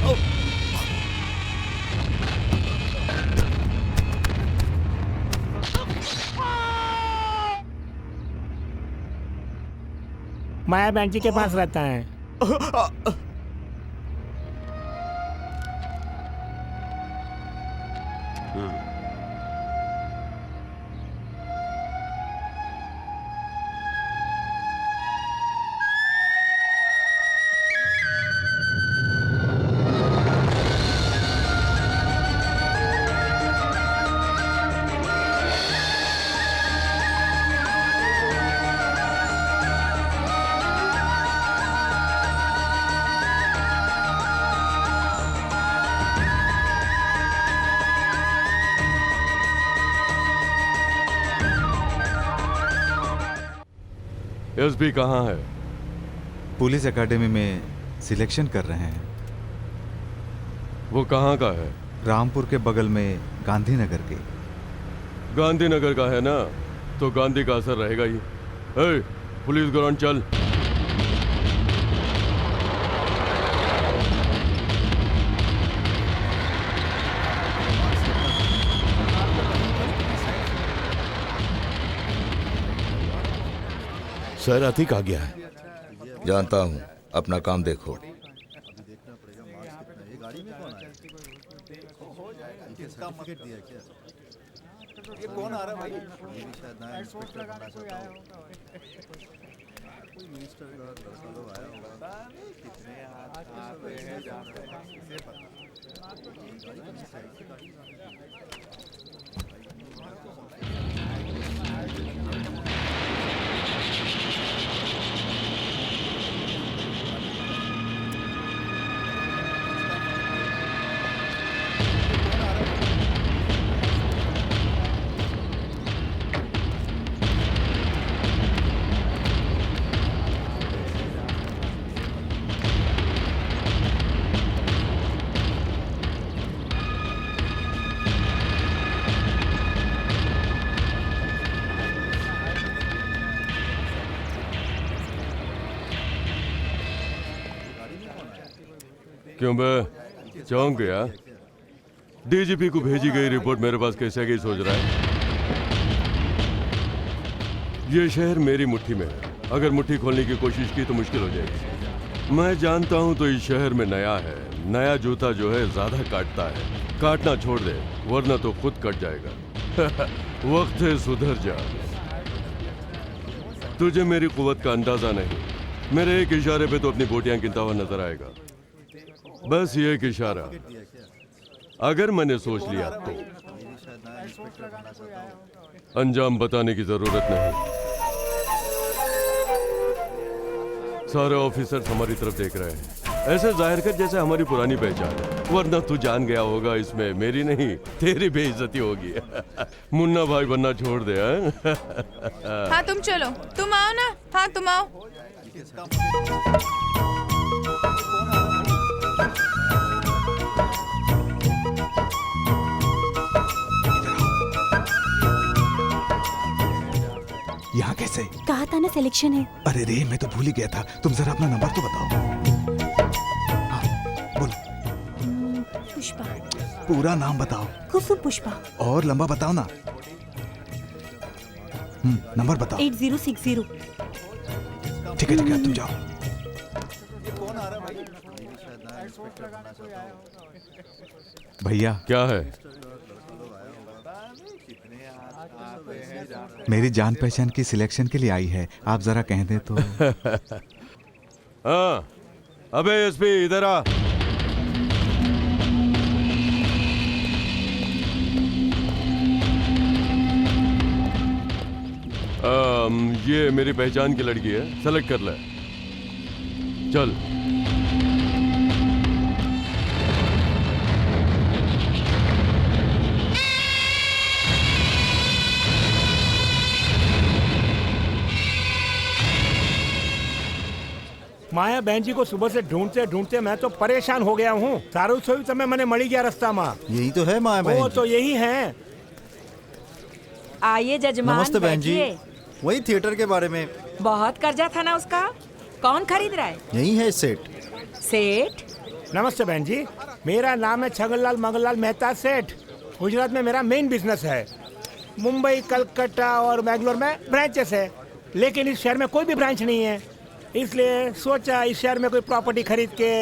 माया बहन जी के पास रहता है।
एसपी कहाँ है?
पुलिस एकेडमी में सिलेक्शन कर रहे हैं।
वो कहाँ का है?
रामपुर के बगल में गांधीनगर के।
गांधीनगर का है ना, तो गांधी का असर रहेगा ही। ए, पुलिस ग्राउंड चल।
सर अतिक आ गया है। जानता हूँ, अपना काम देखो।
ये कौन आ रहा है भाई? शायद नया इंस्पेक्टर बना सकता हूं। कोई मिनिस्टर का लड़का लोग आया होगा। कितने आते हैं जाते हैं इसे पता।
क्यों बे, चौंक गया? डीजीपी को भेजी गई रिपोर्ट मेरे पास कैसे गई सोच रहा है? ये शहर मेरी मुट्ठी में है। अगर मुट्ठी खोलने की कोशिश की तो मुश्किल हो जाएगी। मैं जानता हूं तो इस शहर में नया है। नया जूता जो है ज्यादा काटता है। काटना छोड़ दे, वरना तो खुद कट जाएगा। वक्त है सुधर जा। तुझे मेरी कुव्वत का अंदाजा नहीं। मेरे एक इशारे पे तो अपनी बोटियां गिनता हुआ नजर आएगा। बस ये एक इशारा। अगर मैंने सोच लिया तो अंजाम बताने की जरूरत नहीं। सारे ऑफिसर्स हमारी तरफ देख रहे हैं, ऐसे जाहिर कर जैसे हमारी पुरानी पहचान है, वरना तू जान गया होगा इसमें मेरी नहीं तेरी बेइज्जती होगी। मुन्ना भाई बनना छोड़ दे।
हाँ तुम चलो, तुम आओ ना। हाँ तुम आओ।
यहाँ कैसे?
कहा था ना सिलेक्शन है।
अरे रे, मैं तो भूल ही गया था। तुम जरा अपना नंबर तो बताओ। हाँ, बोलो।
पुष्पा।
पूरा नाम बताओ।
कुसुम पुष्पा।
और लंबा बताओ ना। नंबर बताओ।
8060।
ठीक है तुम जाओ। भैया
क्या है?
मेरी जान पहचान की सिलेक्शन के लिए आई है, आप जरा कह दें तो।
हाँ, अबे एसपी इधर आ। ये मेरी पहचान की लड़की है, सेलेक्ट कर ले। चल।
माया बहन जी को सुबह से ढूंढते ढूंढते मैं तो परेशान हो गया हूँ। सारू सोई समय मैंने मળી गया रास्ता में।
यही तो है माया बहन
वो
जी।
तो यही है।
आइए जजमान,
नमस्ते बहन जी।
बैठिए।
वही थिएटर के बारे में।
बहुत कर्जा था ना उसका। कौन खरीद रहा है?
यही है सेठ।
सेठ?
नमस्ते बहन जी, मेरा नाम है छगनलाल मंगललाल मेहता सेठ। गुजरात में मेरा मेन बिजनेस है। मुंबई, कलकत्ता और बेंगलोर में ब्रांचेस है, लेकिन इस शहर में कोई भी ब्रांच नहीं है। इसलिए सोचा इस शहर में कोई प्रॉपर्टी खरीद के।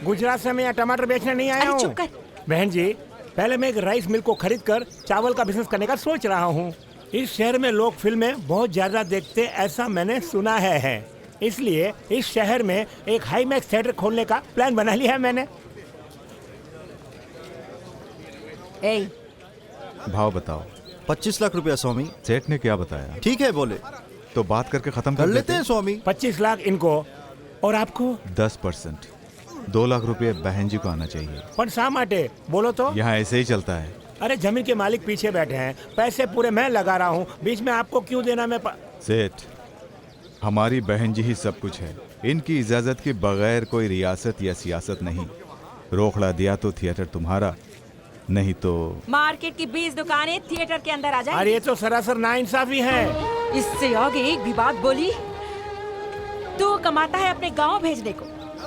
गुजरात से मैं यहाँ टमाटर बेचने नहीं आया हूँ बहन जी। पहले मैं एक राइस मिल को खरीद कर चावल का बिजनेस करने का सोच रहा हूँ। इस शहर में लोग फिल्में बहुत ज्यादा देखते, ऐसा मैंने सुना है। इसलिए इस शहर में एक हाई मैक्स थिएटर खोलने का प्लान बना लिया है मैंने।
भाव बताओ।
25 लाख रुपया स्वामी।
सेठ ने क्या बताया?
ठीक है बोले
तो बात करके खत्म
कर लेते हैं स्वामी।
25 लाख इनको और आपको
10%। 2 लाख रुपए बहन जी को आना चाहिए।
पर शा माटे बोलो तो?
यहाँ ऐसे ही चलता है।
अरे जमीन के मालिक पीछे बैठे हैं, पैसे पूरे मैं लगा रहा हूँ, बीच में आपको क्यों देना? मैं
सेठ, हमारी बहन जी ही सब कुछ है। इनकी इजाजत के बगैर कोई रियासत या सियासत नहीं। रोकड़ा दिया तो थिएटर तुम्हारा, नहीं तो
मार्केट की 20 दुकानें थिएटर के अंदर आ जाएंगी।
अरे ये तो सरासर नाइंसाफी है।
इससे आगे एक भी बात बोली। तू कमाता है अपने गांव भेजने को,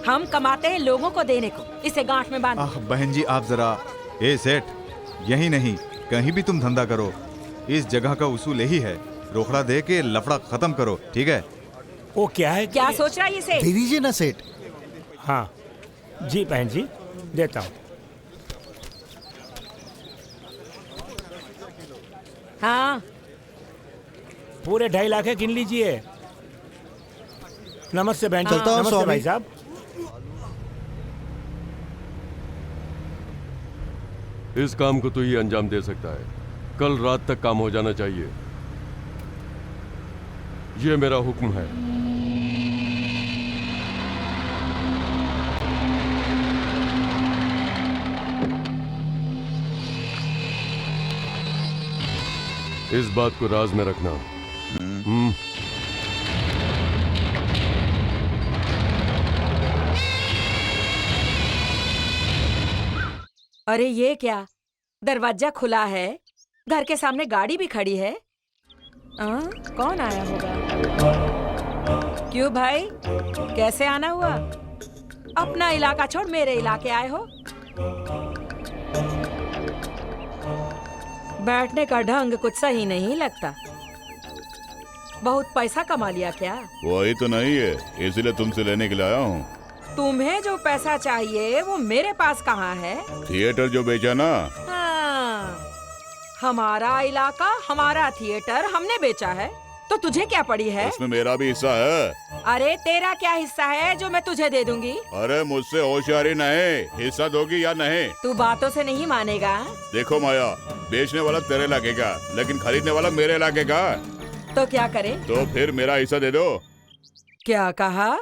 हम कमाते हैं लोगों को देने को। इसे गांठ में बांध।
बहन जी आप जरा। ए सेठ, यही नहीं कहीं भी तुम धंधा करो, इस जगह का उसूल यही है। रोकड़ा दे के लफड़ा खत्म करो, ठीक है?
वो क्या है?
क्या सोच रहा है ये सेठ?
दे दीजिए ना सेठ।
हाँ जी बहन जी, देता हूँ।
हाँ
पूरे 2.5 लाख गिन लीजिए। नमस्ते बहन जी।
चलता हूँ
नमस्ते भाई साहब।
इस काम को तू ही अंजाम दे सकता है। कल रात तक काम हो जाना चाहिए, ये मेरा हुक्म है। इस बात को राज में रखना।
अरे ये क्या, दरवाजा खुला है, घर के सामने गाड़ी भी खड़ी है। कौन आया होगा? क्यों भाई, कैसे आना हुआ? अपना इलाका छोड़ मेरे इलाके आए हो? बैठने का ढंग कुछ सही नहीं लगता। बहुत पैसा कमा लिया क्या?
वही तो नहीं है, इसलिए तुमसे लेने के लिए आया हूँ।
तुम्हें जो पैसा चाहिए वो मेरे पास कहाँ है?
थिएटर जो बेचा ना।
हाँ, हमारा इलाका, हमारा थिएटर हमने बेचा है। तो तुझे क्या पड़ी है?
उसमें मेरा भी हिस्सा है।
अरे तेरा क्या हिस्सा है जो मैं तुझे दे दूंगी?
अरे मुझसे होशियारी नहीं, हिस्सा दोगी या नहीं?
तू बातों से नहीं मानेगा।
देखो माया, बेचने वाला तेरे इलाके का, लेकिन खरीदने वाला मेरे इलाके का।
तो क्या करे?
तो फिर मेरा हिस्सा दे दो।
क्या कहा?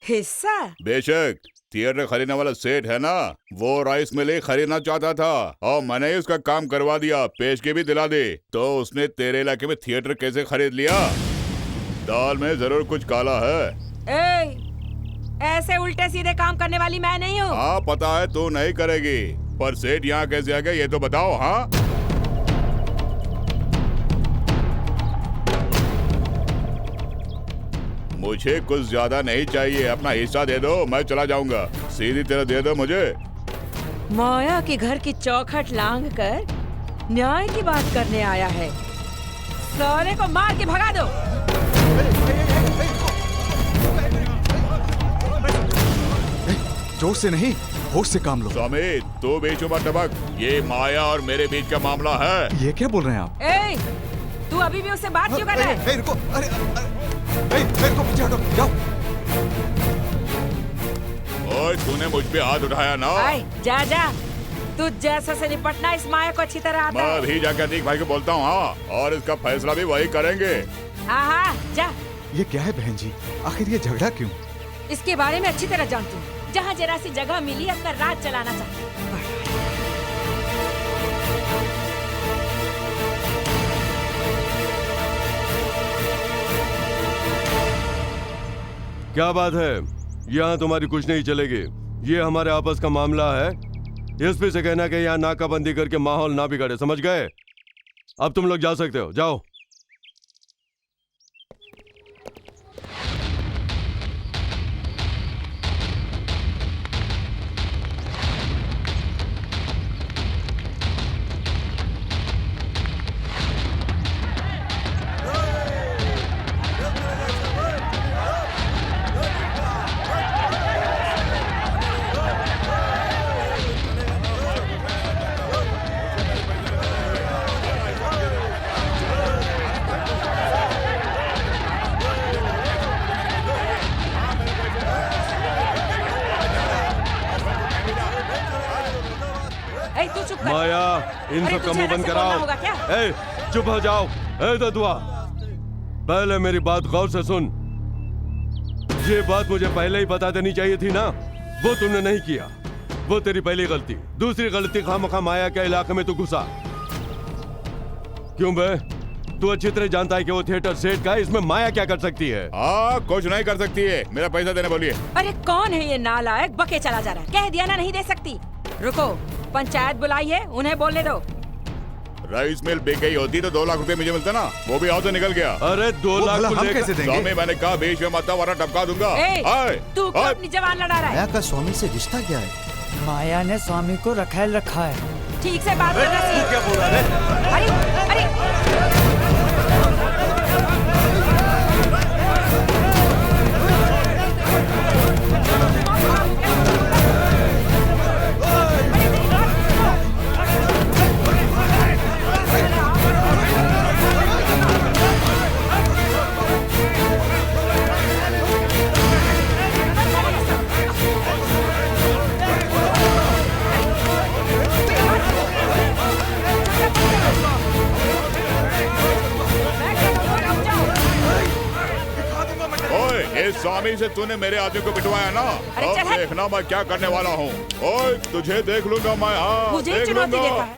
हिस्सा?
बेशक, थिएटर खरीदने वाला सेठ है ना, वो राइस मिल ही खरीदना चाहता था और मैंने ही उसका काम करवा दिया, पेशगी भी दिला दी। तो उसने तेरे इलाके में थिएटर कैसे खरीद लिया? दाल में जरूर कुछ काला है।
ऐसे उल्टे सीधे काम करने वाली मैं नहीं हूँ।
हाँ पता है तू नहीं करेगी, पर सेठ यहाँ कैसे आ गया ये तो बताओ। हाँ मुझे कुछ ज्यादा नहीं चाहिए, अपना हिस्सा दे दो, मैं चला जाऊंगा। सीधी तरह दे दो मुझे।
माया के घर की चौखट लांग कर न्याय की बात करने आया है। साले को मार के भगा दो।
जोर से नहीं, होश से काम लो।
स्वामी तू बीच में मत टपक, ये माया और मेरे बीच का मामला है।
ये क्या बोल रहे हैं आप?
तू अभी भी उससे बात क्यों कर रहा है?
रुको, रुको, पीछे हटो, जाओ।
ओए तूने मुझ पे हाथ उठाया ना?
जा जा, तू जैसा से निपटना इस माया को अच्छी तरह आता है।
मैं भी जाकर अतीक भाई को बोलता हूँ। हाँ, और इसका फैसला भी वही करेंगे।
हाँ जा।
ये क्या है बहन जी, आखिर ये झगड़ा क्यों?
इसके बारे में अच्छी तरह जानती हूँ। जहाँ जरा सी जगह मिली अपना राज चलाना चाहती हूँ।
क्या बात है? यहाँ तुम्हारी कुछ नहीं चलेगी। ये हमारे आपस का मामला है। एसपी से कहना कि यहाँ नाकाबंदी करके माहौल ना बिगाड़े, समझ गए? अब तुम लोग जा सकते हो, जाओ। माया, इन सब का मुंह बंद कराओ। ए, चुप हो जाओ। ए ददुआ, पहले मेरी बात गौर से सुन। ये बात मुझे पहले ही बता देनी चाहिए थी ना, वो तुमने नहीं किया। वो तेरी पहली गलती। दूसरी गलती, खामखा माया के इलाके में तू घुसा। क्यों बे? तू अच्छी तरह जानता है कि वो थिएटर सेट का है, इसमें माया क्या कर सकती है?
हाँ, कुछ नहीं कर सकती है। मेरा पैसा देने बोलिए।
अरे कौन है ये नालायक, बके चला जा रहा है। कह दिया ना नहीं दे सकती। रुको, पंचायत बुलाई है, उन्हें बोलने दो।
राइस मिल बिक गई होती तो 2 लाख रुपए मुझे मिलता ना, वो भी हाथ से निकल गया।
अरे 2 लाख
हम कैसे देंगे?
स्वामी मैंने कहा बीच में मत वरना टपका दूंगा।
तू क्यों अपनी जवान लड़ा रहा है?
माया का स्वामी से रिश्ता क्या है?
माया ने स्वामी को रखेल रखा है।
ठीक से बात करना सीख।
क्या बोल रहा है?
अरे
इस स्वामी से तूने मेरे आदमी को बिठवाया ना, अब देखना मैं क्या करने वाला हूँ। ओए तुझे देख लूंगा मैं। हाँ,
मुझे
देख
चुनौती
लूंगा।
देता है।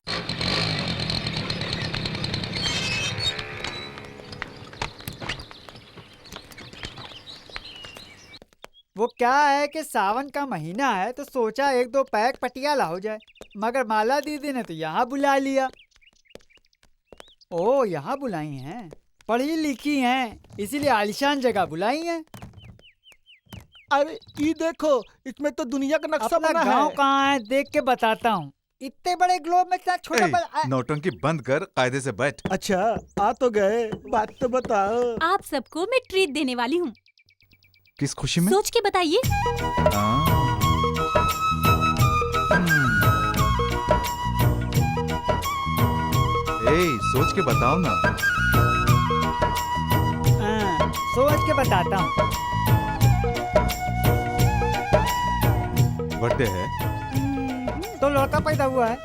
वो क्या है कि सावन का महीना है तो सोचा 1-2 पैक पटियाला हो जाए, मगर माला दीदी ने तो यहाँ बुला लिया। ओ, यहाँ बुलाई हैं, पढ़ी लिखी हैं, इसीलिए आलिशान जगह बुलाई हैं।
अरे ये देखो, इसमें तो दुनिया का नक्शा
अपना
बना
गांव
है।
कहाँ है देख के बताता हूँ। इतने बड़े ग्लोब में इतना छोटा बड़ा।
नौटंकी बंद कर, कायदे से बैठ।
अच्छा, आ तो गए, बात तो बताओ।
आप सबको मैं ट्रीट देने वाली हूँ।
किस खुशी में?
सोच के बताइए।
सोच के बताओ ना।
सोच के बताता हूँ।
बर्थडे है
तो लड़का पैदा हुआ है।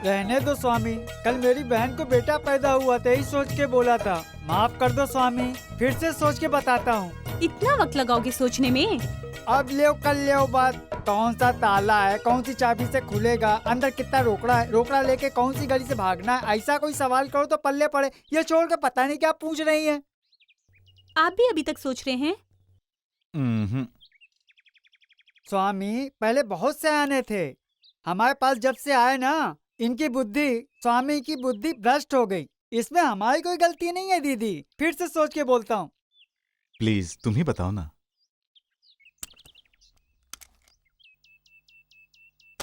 रहने दो स्वामी, कल मेरी बहन को बेटा पैदा हुआ था, यही सोच के बोला था। माफ कर दो स्वामी, फिर से सोच के बताता हूँ।
इतना वक्त लगाओगे सोचने में?
अब ले कल ले बात। कौन सा ताला है, कौन सी चाबी से खुलेगा, अंदर कितना रोकड़ा है, रोकड़ा लेके कौन सी गली से भागना है, ऐसा कोई सवाल करो तो पल्ले पड़े। ये छोड़ के पता नहीं क्या पूछ रही हैं।
आप भी अभी तक सोच रहे हैं?
स्वामी पहले बहुत से आने थे, हमारे पास जब से आए ना, इनकी बुद्धि, स्वामी की बुद्धि भ्रष्ट हो गई। इसमें हमारी कोई गलती नहीं है दीदी, फिर से सोच के बोलता हूँ।
प्लीज तुम ही बताओ ना।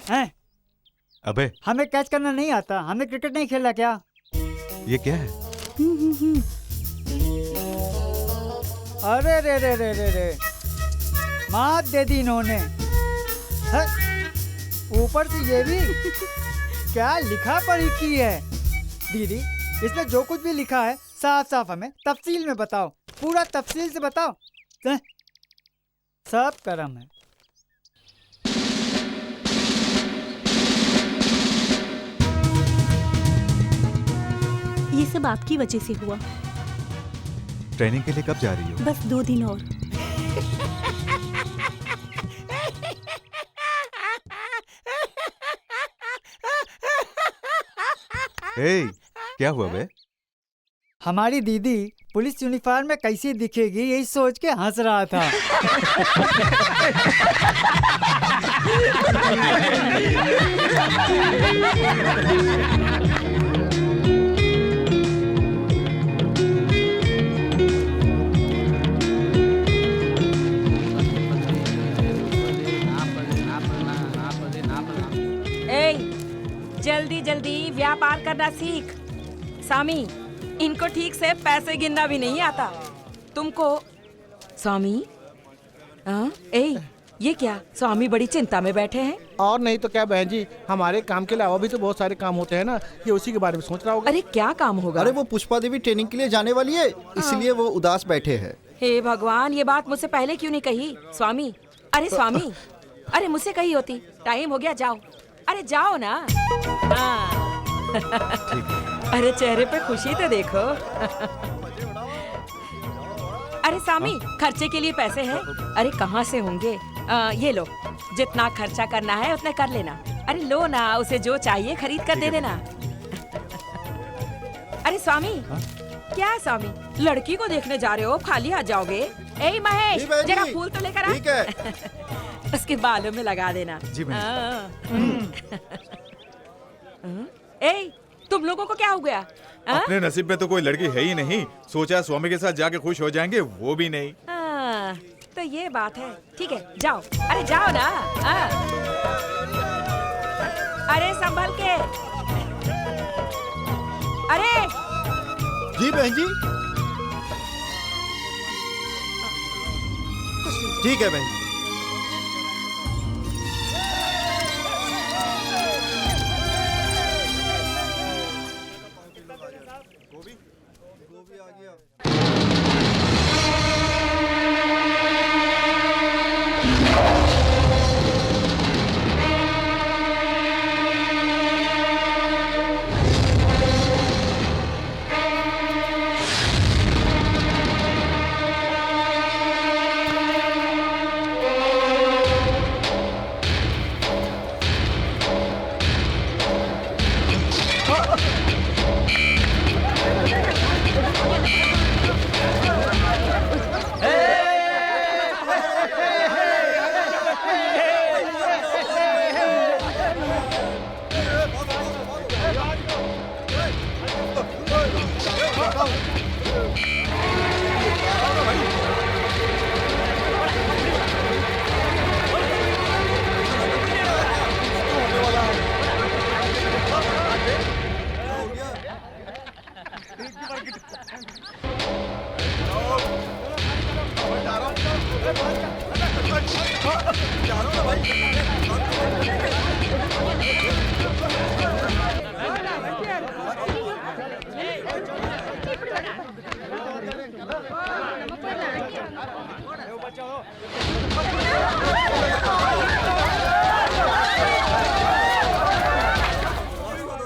हैं?
अबे
हमें कैच करना नहीं आता, हमने क्रिकेट नहीं खेला क्या?
ये क्या है?
अरे रे रे रे रे रे, मात दे दी इन्होंने। ऊपर से ये भी क्या लिखा पढ़ी की है। दीदी इसमें जो कुछ भी लिखा है साफ साफ हमें तफसील में बताओ, पूरा तफसील से बताओ। सब कर्म है।
ये सब आपकी वजह से हुआ।
ट्रेनिंग के लिए कब जा रही हो?
बस 2 दिन और।
क्या हुआ बे?
हमारी दीदी पुलिस यूनिफॉर्म में कैसी दिखेगी यही सोच के हंस रहा था।
जल्दी जल्दी व्यापार करना सीख। स्वामी इनको ठीक से पैसे गिनना भी नहीं आता तुमको। स्वामी ये क्या? स्वामी बड़ी चिंता में बैठे हैं।
और नहीं तो क्या बहन जी, हमारे काम के अलावा भी तो बहुत सारे काम होते हैं ना, ये उसी के बारे में सोच रहा होगा।
अरे क्या काम होगा?
अरे वो पुष्पा देवी ट्रेनिंग के लिए जाने वाली है, इसलिए वो उदास बैठे हैं।
हे भगवान, ये बात मुझसे पहले क्यों नहीं कही? स्वामी अरे स्वामी, अरे मुझसे कही होती। टाइम हो गया, जाओ। अरे जाओ ना। अरे चेहरे पे खुशी तो देखो। अरे स्वामी खर्चे के लिए पैसे हैं? अरे कहाँ से होंगे? ये लो, जितना खर्चा करना है उतना कर लेना। अरे लो ना, उसे जो चाहिए खरीद कर दे देना। अरे स्वामी क्या स्वामी, लड़की को देखने जा रहे हो, खाली हाथ जाओगे? ए महेश जरा फूल तो लेकर आ।
ठीक है।
उसके बालों में लगा देना।
जी
ए तुम लोगों को क्या हो गया?
अपने नसीब में तो कोई लड़की है ही नहीं, सोचा स्वामी के साथ जाके खुश हो जाएंगे, वो भी नहीं।
तो ये बात है। ठीक है जाओ। अरे जाओ ना। अरे संभल के। अरे
जी बहन जी। ठीक है बहन जी।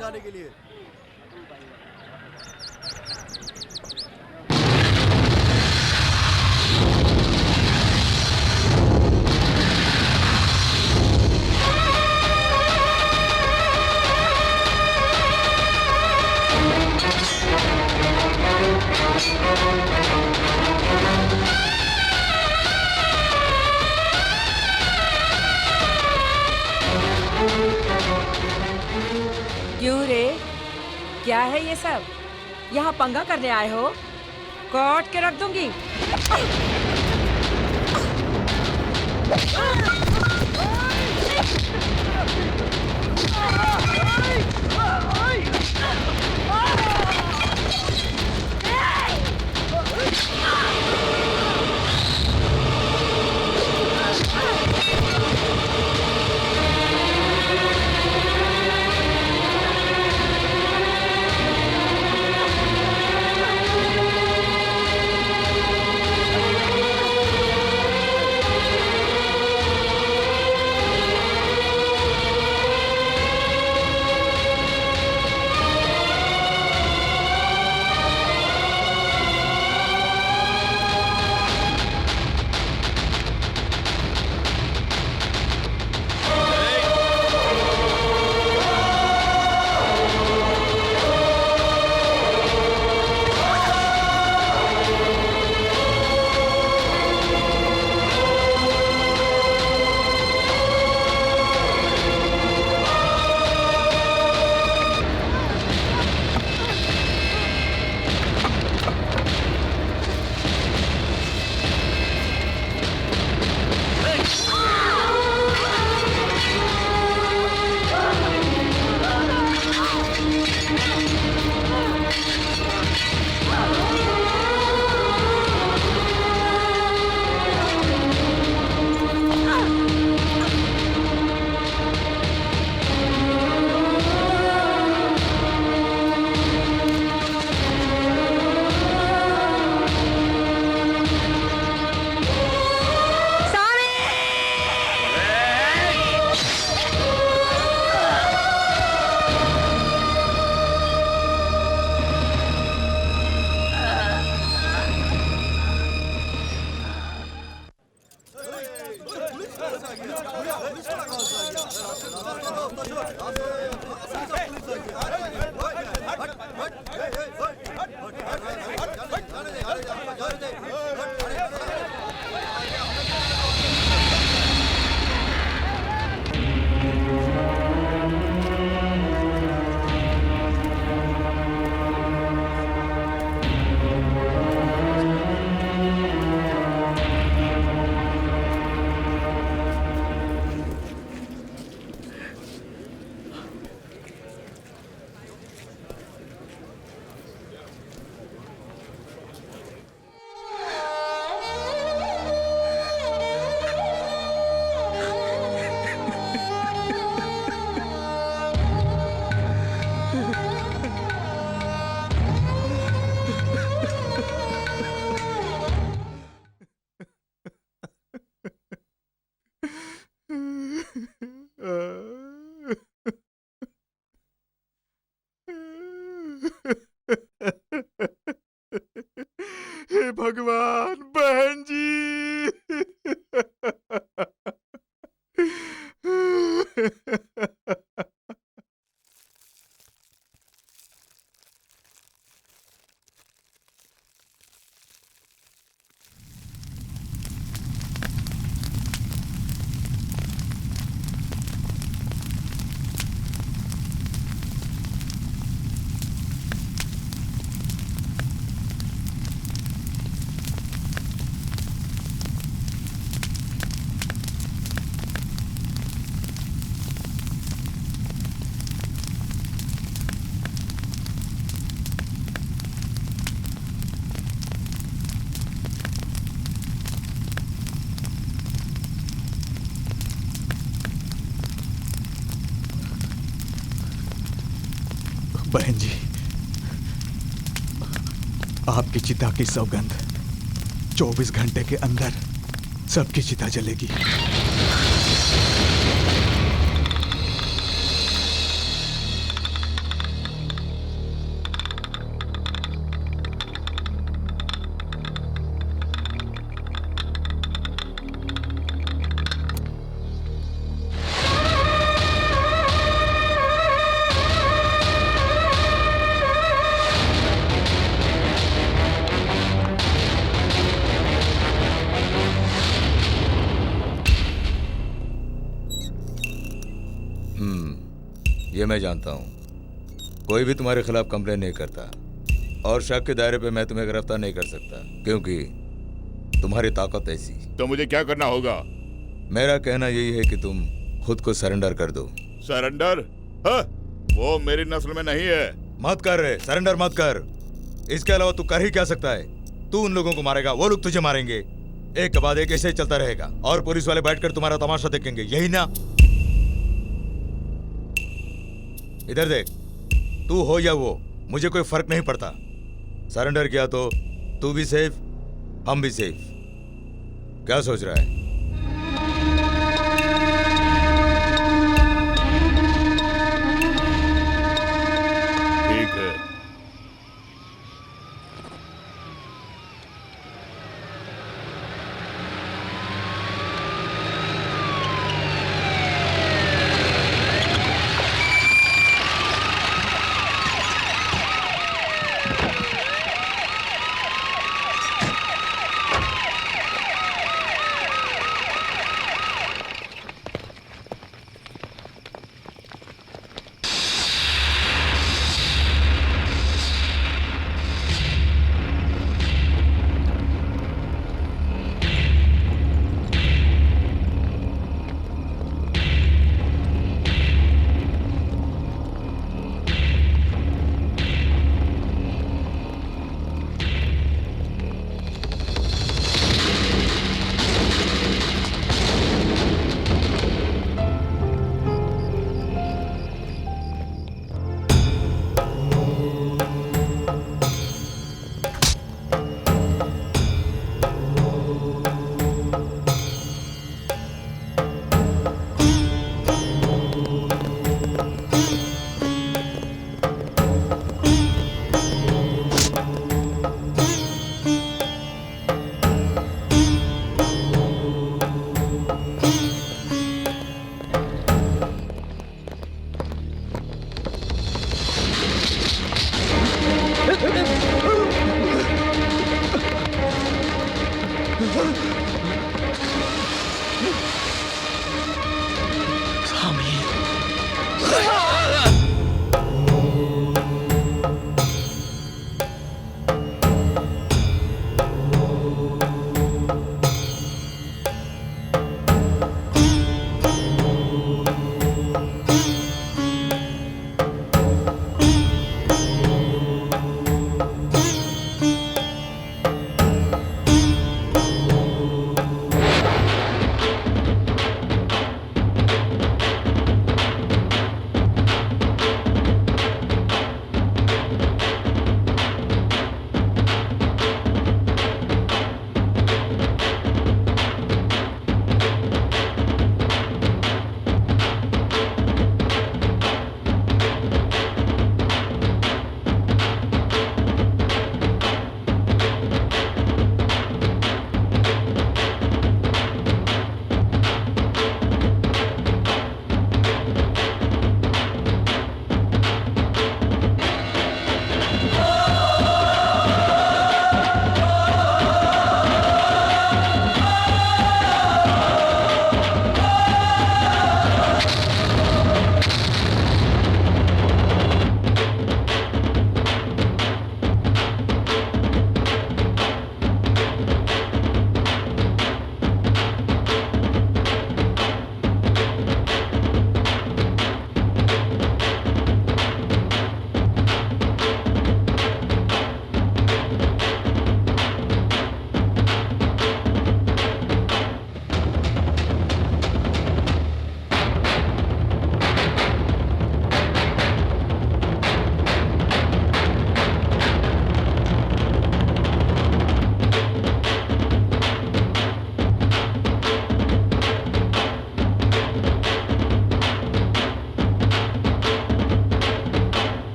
जाने के लिए
क्यों रे? क्या है ये सब? यहाँ पंगा करने आए हो? काट के रख दूंगी।
हे भगवान, बहन जी। बहन जी, आपकी चिता की सौगंध 24 घंटे के अंदर सबकी चिता जलेगी।
ये मैं जानता हूँ। कोई भी तुम्हारे खिलाफ कंप्लेन नहीं करता और शक के दायरे पे मैं तुम्हें गिरफ्तार नहीं कर सकता क्योंकि तुम्हारी ताकत ऐसी।
तो मुझे क्या करना होगा?
मेरा कहना यही है कि तुम खुद को सरेंडर कर दो।
सरेंडर? हाँ, वो मेरी नस्ल में नहीं है।
मत कर रे, सरेंडर मत कर। इसके अलावा तू कर ही क्या सकता है? तू उन लोगों को मारेगा, वो लोग तुझे मारेंगे, एक के बाद एक ऐसे ही चलता रहेगा और पुलिस वाले बैठकर तुम्हारा तमाशा देखेंगे, यही ना? इधर देख, तू हो या वो, मुझे कोई फर्क नहीं पड़ता। सरेंडर किया तो तू भी सेफ, हम भी सेफ। क्या सोच रहा है?
ठीक है।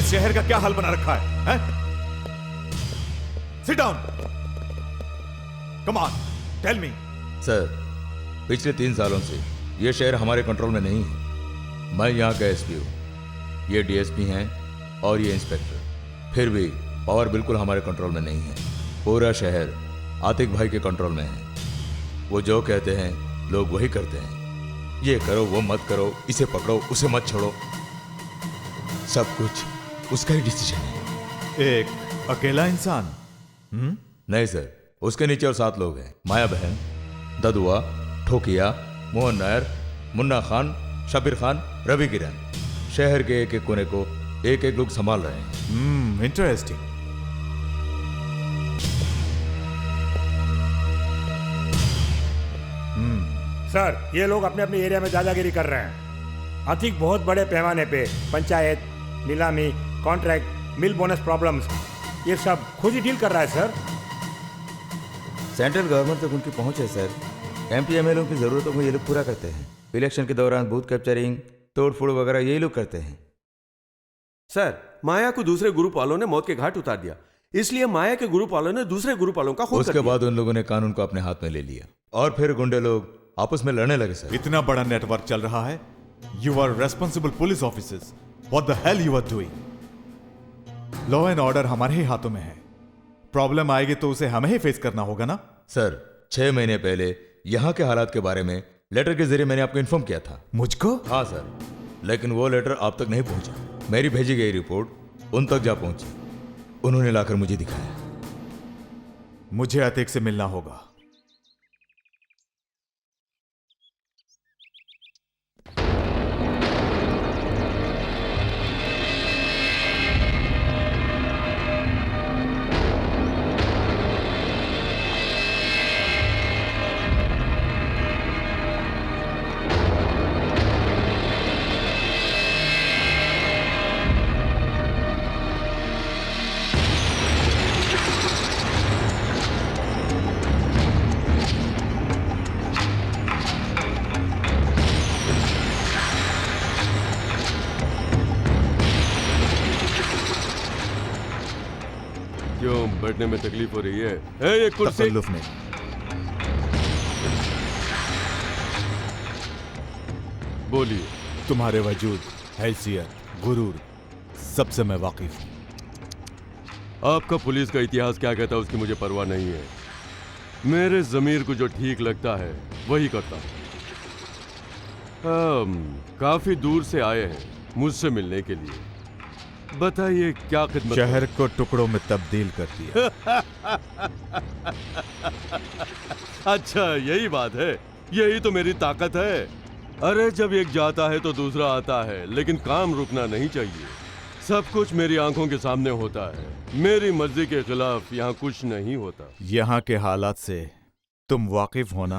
इस शहर का क्या हाल बना रखा है? Sit down, come on, tell me.
Sir, पिछले 3 सालों से ये शहर हमारे कंट्रोल में नहीं है। मैं यहाँ का एसपी हूँ, ये डीएसपी हैं और ये इंस्पेक्टर। फिर भी पावर बिल्कुल हमारे कंट्रोल में नहीं है। पूरा शहर आतिक भाई के कंट्रोल में है। वो जो कहते हैं लोग वही करते हैं। ये करो, वो मत करो, इसे पकड़ो, उसे मत छोड़ो, सब कुछ उसका ही डिसीजन है।
एक अकेला इंसान?
नहीं सर, उसके नीचे और 7 लोग हैं। माया बहन, ददुआ, ठोकिया, मोहन नायर, मुन्ना खान, शबीर खान, रवि किरण। शहर के एक एक कोने को एक एक लोग संभाल रहे हैं।
इंटरेस्टिंग।
सर, ये लोग अपने अपने एरिया में दादागिरी कर रहे हैं। आतिक बहुत बड़े पैमाने पे पंचायत, नीलामी, कॉन्ट्रैक्ट, मिल बोनस प्रॉब्लम्स, ये सब खुद ही डील कर रहा है सर।
सेंट्रल गवर्नमेंट तक उनकी पहुंच है सर। एमपी एमएलओ की जरूरतों को ये लोग पूरा करते हैं। इलेक्शन के दौरान बूथ कैप्चरिंग, तोड़ फोड़ वगैरह यही लोग करते हैं।
सर, माया को दूसरे ग्रुप वालों ने मौत के घाट उतार दिया, इसलिए माया के ग्रुप वालों ने दूसरे ग्रुप वालों का खून कर
उसके
दिया।
बाद उन लोगों ने कानून को अपने हाथ में ले लिया और फिर गुंडे लोग आपस में लड़ने लगे सर।
इतना बड़ा नेटवर्क चल रहा है। You are responsible police officers, what the hell you are doing? Law and order हमारे ही हाथों में है। प्रॉब्लम आएगी तो उसे हमें ही फेस करना होगा ना।
सर, 6 महीने पहले यहाँ के हालात के बारे में लेटर के जरिए मैंने आपको इन्फॉर्म किया था।
मुझको?
हाँ सर, लेकिन वो लेटर आप तक नहीं पहुंचा। मेरी भेजी गई रिपोर्ट उन तक जा पहुंची। उन्होंने लाकर मुझे दिखाया।
मुझे आतिक से मिलना होगा।
क्यों बैठने में तकलीफ हो रही है? ये कुर्सी।
तकल्लुफ नहीं।
बोलिए।
तुम्हारे वजूद, हैसियत, गुरूर, सबसे मैं वाकिफ हूं।
आपका पुलिस का इतिहास क्या कहता है उसकी मुझे परवाह नहीं है। मेरे जमीर को जो ठीक लगता है वही करता हूं। काफी दूर से आए हैं मुझसे मिलने के लिए। बताइए क्या खिदमत?
शहर को टुकड़ों में तब्दील कर दिया।
अच्छा, यही बात है। यही तो मेरी ताकत है। अरे, जब एक जाता है तो दूसरा आता है, लेकिन काम रुकना नहीं चाहिए। सब कुछ मेरी आंखों के सामने होता है। मेरी मर्जी के खिलाफ यहाँ कुछ नहीं होता।
यहाँ के हालात से तुम वाकिफ हो ना?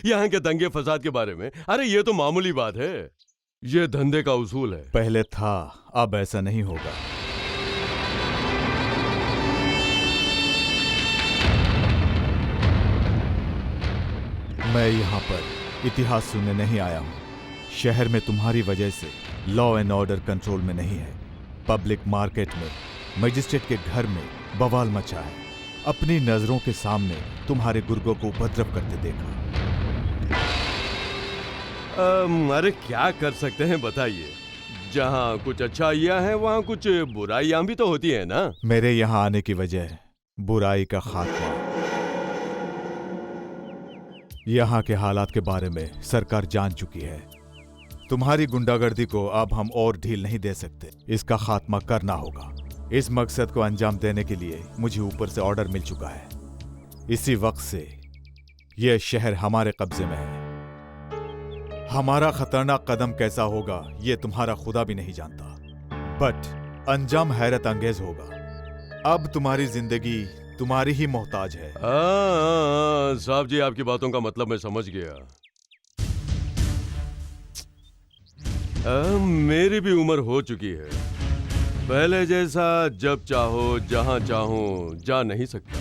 यहाँ के दंगे फसाद के बारे में? अरे, ये तो मामूली बात है। ये धंधे का उसूल है।
पहले था, अब ऐसा नहीं होगा। मैं यहाँ पर इतिहास सुनने नहीं आया हूँ। शहर में तुम्हारी वजह से लॉ एंड ऑर्डर कंट्रोल में नहीं है। पब्लिक मार्केट में, मजिस्ट्रेट के घर में बवाल मचा है। अपनी नजरों के सामने तुम्हारे गुर्गों को उपद्रव करते देखा।
अरे क्या कर सकते हैं बताइए। जहाँ कुछ अच्छाइयाँ हैं वहाँ कुछ बुराइयाँ भी तो होती है ना।
मेरे यहाँ आने की वजह बुराई का खात्मा। यहाँ के हालात के बारे में सरकार जान चुकी है। तुम्हारी गुंडागर्दी को अब हम और ढील नहीं दे सकते। इसका खात्मा करना होगा। इस मकसद को अंजाम देने के लिए मुझे ऊपर से ऑर्डर मिल चुका है। इसी वक्त से यह शहर हमारे कब्जे में है। हमारा खतरनाक कदम कैसा होगा यह तुम्हारा खुदा भी नहीं जानता, बट अंजाम हैरत अंगेज होगा। अब तुम्हारी जिंदगी तुम्हारी ही मोहताज है।
साहब जी, आपकी बातों का मतलब मैं समझ गया। मेरी भी उम्र हो चुकी है। पहले जैसा जब चाहो जहां चाहो जा नहीं सकता।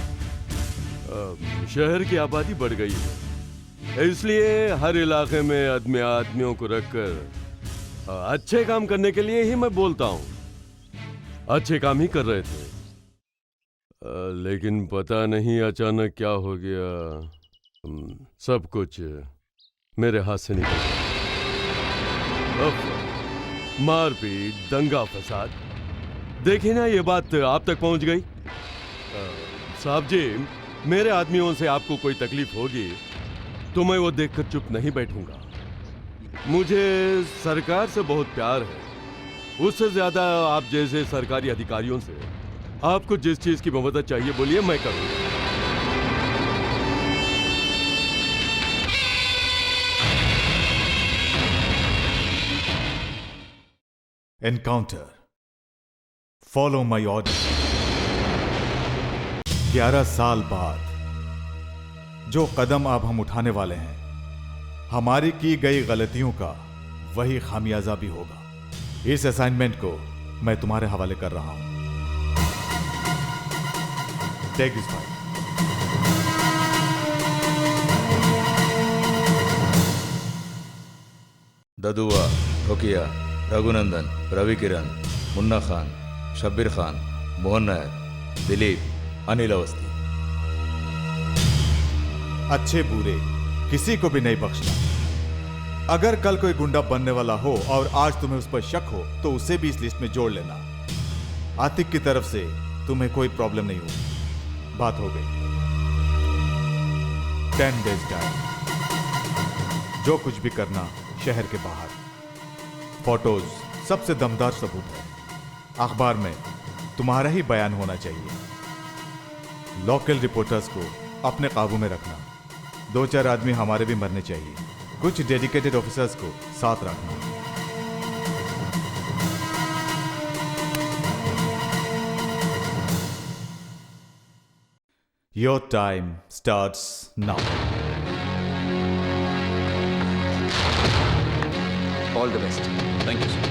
शहर की आबादी बढ़ गई है, इसलिए हर इलाके में आदमियों को रखकर अच्छे काम करने के लिए ही मैं बोलता हूँ। अच्छे काम ही कर रहे थे। लेकिन पता नहीं अचानक क्या हो गया। सब कुछ मेरे हाथ से निकल गया। मारपीट, दंगा फसाद, देखिए ना ये बात आप तक पहुंच गई। साहब जी, मेरे आदमियों से आपको कोई तकलीफ होगी तो मैं वो देखकर चुप नहीं बैठूंगा। मुझे सरकार से बहुत प्यार है, उससे ज्यादा आप जैसे सरकारी अधिकारियों से। आपको जिस चीज की मदद चाहिए बोलिए, मैं करूंगा।
Encounter, follow my order. 11 साल बाद जो कदम अब हम उठाने वाले हैं, हमारी की गई गलतियों का वही खामियाजा भी होगा। इस असाइनमेंट को मैं तुम्हारे हवाले कर रहा हूं। Take this file.
Dadua, Thokiya, Raghunandan, Ravi Kiran, Munna Khan, Shabbir Khan, Mohan Nair, Dilip, Anil Awasthi.
अच्छे बुरे किसी को भी नहीं बख्शना। अगर कल कोई गुंडा बनने वाला हो और आज तुम्हें उस पर शक हो तो उसे भी इस लिस्ट में जोड़ लेना। आतिक की तरफ से तुम्हें कोई प्रॉब्लम नहीं होगी। बात हो गई। 10 डेज टाइम। जो कुछ भी करना शहर के बाहर। फोटोज सबसे दमदार सबूत है। अखबार में तुम्हारा ही बयान होना चाहिए। लोकल रिपोर्टर्स को अपने काबू में रखना। 2-4 आदमी हमारे भी मरने चाहिए। कुछ डेडिकेटेड ऑफिसर्स को साथ रखना। Your time starts now.
All the best. Thank you, sir.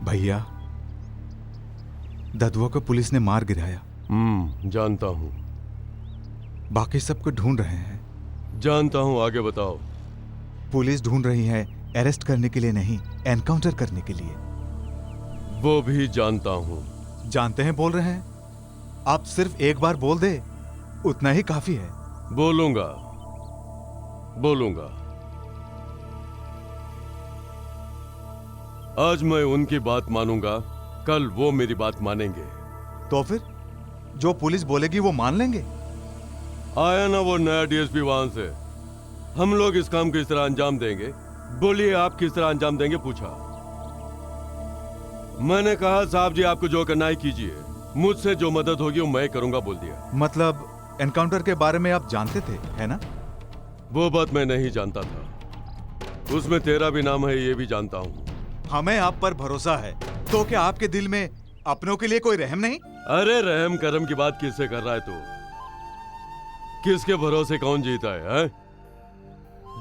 भैया, ददुआ को पुलिस ने मार गिराया।
जानता हूँ।
बाकी सबको ढूंढ रहे हैं।
जानता हूँ, आगे बताओ।
पुलिस ढूंढ रही है, अरेस्ट करने के लिए नहीं, एनकाउंटर करने के लिए।
वो भी जानता हूँ।
जानते हैं बोल रहे हैं? आप सिर्फ एक बार बोल दे, उतना ही काफी है।
बोलूंगा। आज मैं उनकी बात मानूंगा, कल वो मेरी बात मानेंगे।
तो फिर जो पुलिस बोलेगी वो मान लेंगे।
आया ना वो नया डीएसपी वहां से। हम लोग इस काम को इस तरह अंजाम देंगे। बोलिए, आप किस तरह अंजाम देंगे? पूछा। मैंने कहा साहब जी, आपको जो करना है कीजिए, मुझसे जो मदद होगी वो मैं करूंगा, बोल दिया।
मतलब एनकाउंटर के बारे में आप जानते थे, है ना?
वो बात मैं नहीं जानता था। उसमें तेरा भी नाम है, ये भी जानता हूँ।
हमें आप पर भरोसा है, तो क्या आपके दिल में अपनों के लिए कोई रहम नहीं?
अरे रहम करम की बात किससे कर रहा है तू? किसके भरोसे कौन जीता है?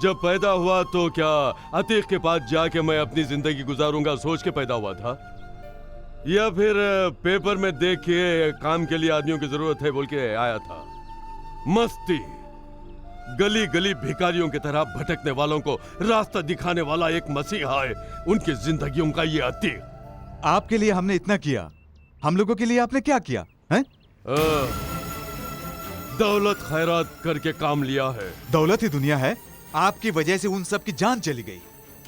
जब पैदा हुआ तो क्या अतीक के पास जाके मैं अपनी जिंदगी गुजारूंगा सोच के पैदा हुआ था, या फिर पेपर में देख के काम के लिए आदमियों की जरूरत है बोल के आया था? मस्ती, गली गली भिखारियों की तरह भटकने वालों को रास्ता दिखाने वाला एक मसीहा है उनकी जिंदगियों का ये अतीक।
आपके लिए हमने इतना किया, हम लोगों के लिए आपने क्या किया है?
दौलत खैरात करके काम लिया है।
दौलत ही दुनिया है? आपकी वजह से उन सब की जान चली गई,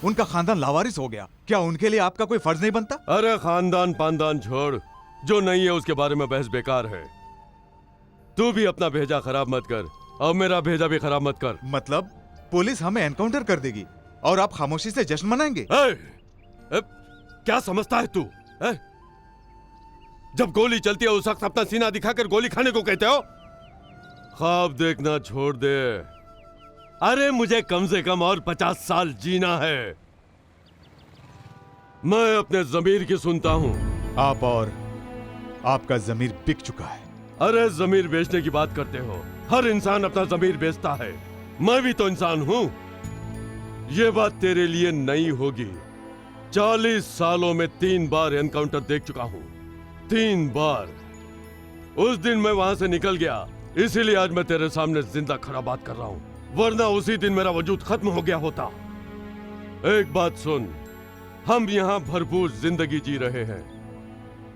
उनका खानदान लावारिस हो गया। क्या उनके लिए आपका कोई फर्ज नहीं बनता?
अरे खानदान पानदान छोड़, जो नहीं है उसके बारे में बहस बेकार है। तू भी अपना भेजा खराब मत कर और मेरा भेजा भी खराब मत कर।
मतलब पुलिस हमें एनकाउंटर कर देगी और आप खामोशी से जश्न मनाएंगे?
क्या समझता है तू? जब गोली चलती है उस वक्त अपना सीना दिखाकर गोली खाने को कहते हो? ख्वाब देखना छोड़ दे। अरे मुझे कम से कम और 50 साल जीना है। मैं अपने जमीर की सुनता हूं।
आप और आपका जमीर बिक चुका है।
अरे जमीर बेचने की बात करते हो? हर इंसान अपना जमीर बेचता है। मैं भी तो इंसान हूं। ये बात तेरे लिए नई होगी। 40 सालों में 3 बार एनकाउंटर देख चुका हूं। 3 बार। उस दिन मैं वहां से निकल गया, इसीलिए आज मैं तेरे सामने जिंदा खड़ा बात कर रहा हूं, वरना उसी दिन मेरा वजूद खत्म हो गया होता। एक बात सुन, हम यहां भरपूर जिंदगी जी रहे हैं।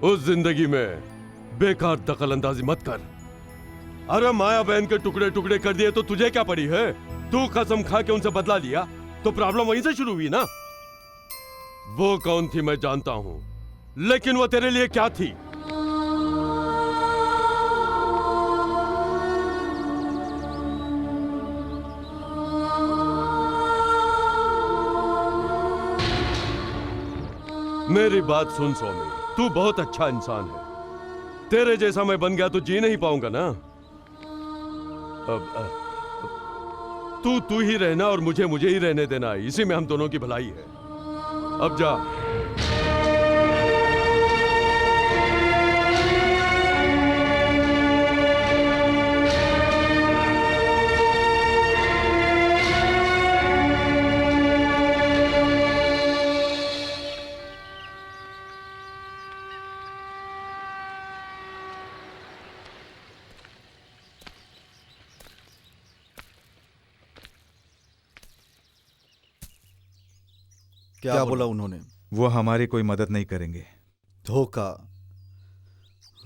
उस जिंदगी में बेकार दखल अंदाजी मत कर। अरे माया बहन के टुकड़े टुकड़े कर दिए तो तुझे क्या पड़ी है? तू कसम खा के उनसे बदला लिया तो प्रॉब्लम वहीं से शुरू हुई ना। वो कौन थी मैं जानता हूं, लेकिन वो तेरे लिए क्या थी? मेरी बात सुन स्वामी, तू बहुत अच्छा इंसान है। तेरे जैसा मैं बन गया तो जी नहीं पाऊंगा ना। अब तू ही रहना और मुझे ही रहने देना, इसी में हम दोनों की भलाई है। अब जा।
क्या बोला उन्होंने?
वो हमारी कोई मदद नहीं करेंगे।
धोखा,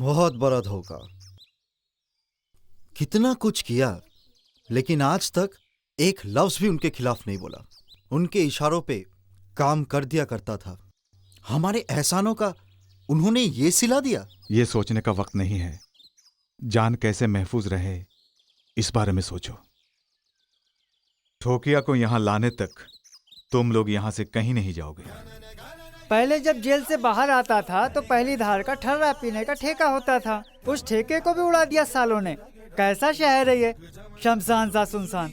बहुत बड़ा धोखा। कितना कुछ किया, लेकिन आज तक एक लफ्ज भी उनके खिलाफ नहीं बोला। उनके इशारों पे काम कर दिया करता था। हमारे एहसानों का उन्होंने ये सिला दिया।
ये सोचने का वक्त नहीं है। जान कैसे महफूज रहे इस बारे में सोचो। ठोकिया को यहां लाने तक तुम लोग यहां से कहीं नहीं जाओगे।
पहले जब जेल से बाहर आता था तो पहली धार का ठर्रा पीने का ठेका होता था। उस ठेके को भी उड़ा दिया सालों ने। कैसा शहर है ये, शमशान सा सुनसान।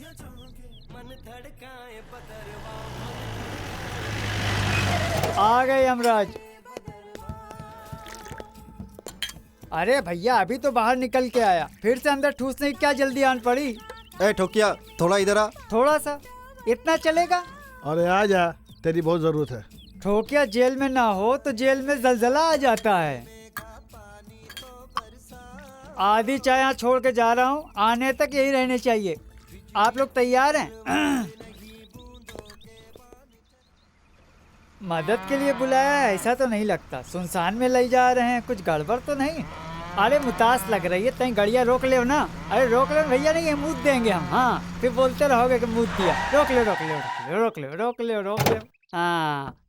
आ गए यमराज। अरे भैया अभी तो बाहर निकल के आया, फिर से अंदर ठूसने की क्या जल्दी आन पड़ी।
ए ठोकिया, थोड़ा इधर आ।
थोड़ा सा इतना चलेगा?
अरे आ जा, तेरी बहुत जरूरत है।
ठोकिया जेल में ना हो तो जेल में जलजला आ जाता है। आधी चाय यहाँ छोड़ के जा रहा हूँ, आने तक यही रहने चाहिए। आप लोग तैयार हैं? मदद के लिए बुलाया है ऐसा तो नहीं लगता। सुनसान में ले जा रहे हैं, कुछ गड़बड़ तो नहीं? अरे मुतास लग रही है, तहीं गड़िया रोक ले ना। अरे रोक ले भैया, नहीं है मूत देंगे हम। हाँ फिर बोलते रहोगे कि मूत दिया। रोक ले रोक ले रोक ले रोक ले रोक ले। हाँ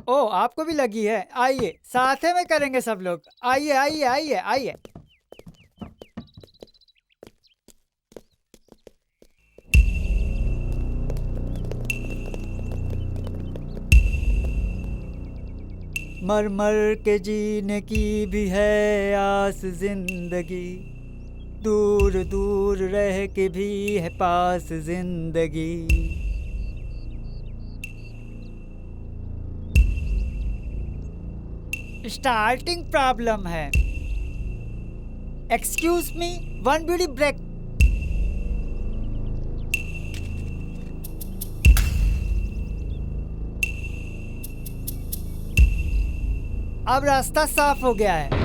ओ आपको भी लगी है, आइए साथे में करेंगे सब लोग। आइए आइए आइए आइए। मर मर के जीने की भी है आस जिंदगी, दूर दूर रह के भी है पास जिंदगी। स्टार्टिंग प्रॉब्लम है। Excuse me, one beauty break. अब रास्ता साफ हो गया है।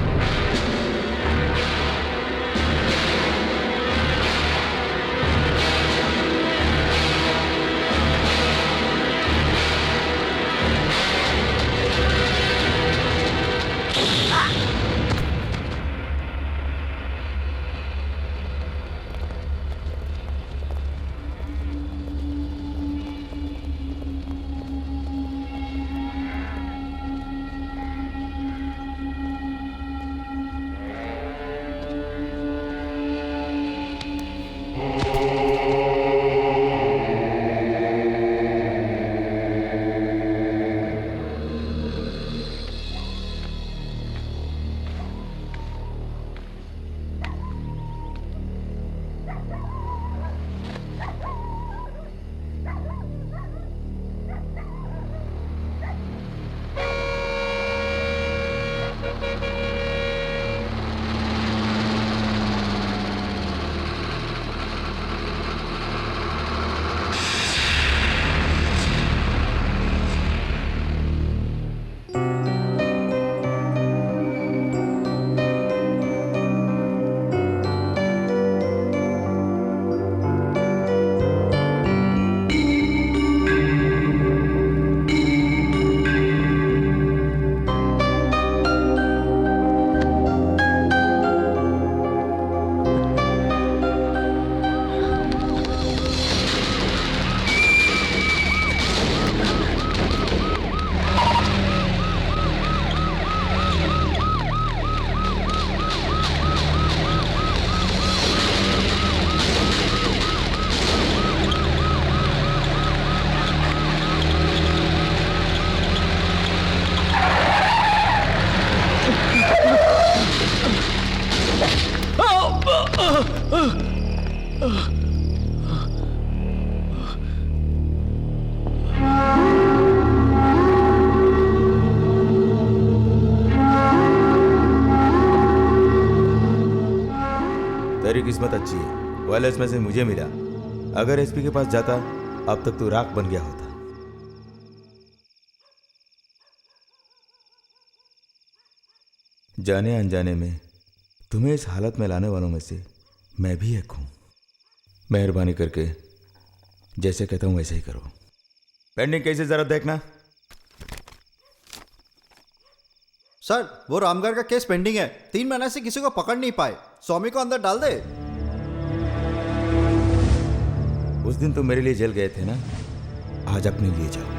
तेरी किस्मत अच्छी है, वायरलेस में से मुझे मिला। अगर एसपी के पास जाता अब तक तू राख बन गया होता। जाने अनजाने में तुम्हें इस हालत में लाने वालों में से मैं भी एक हूं। मेहरबानी करके जैसे कहता हूं वैसे ही करो। पेंडिंग केसेस जरा देखना।
सर वो रामगढ़ का केस पेंडिंग है। 3 महीने से किसी को पकड़ नहीं पाए। स्वामी को अंदर डाल दे।
उस दिन तो मेरे लिए जेल गए थे ना, आज अपने लिए जाओ।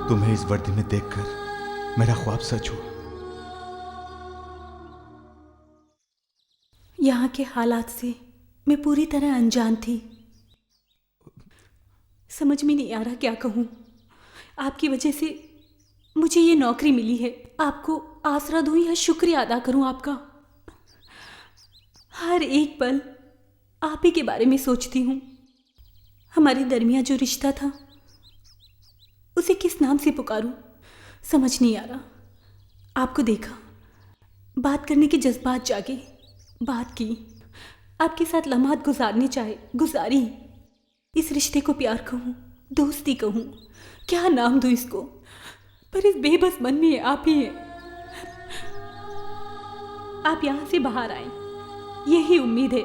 तुम्हें इस वर्दी में देखकर मेरा ख्वाब सच हुआ।
यहाँ के हालात से मैं पूरी तरह अनजान थी। समझ में नहीं आ रहा क्या कहूँ। आपकी वजह से मुझे ये नौकरी मिली है। आपको आसरा दूँ या शुक्रिया अदा करूँ आपका। हर एक पल आप ही के बारे में सोचती हूँ। हमारे दरमियान जो रिश्ता था उसे किस नाम से पुकारूं, समझ नहीं आ रहा। आपको देखा, बात करने के जज्बात जागे, बात की, आपके साथ लम्हात गुजारने चाहे, गुजारी। इस रिश्ते को प्यार कहूँ, दोस्ती कहूँ, क्या नाम दूँ इसको, पर इस बेबस मन में आप ही हैं। आप यहाँ से बाहर आए, यही उम्मीद है,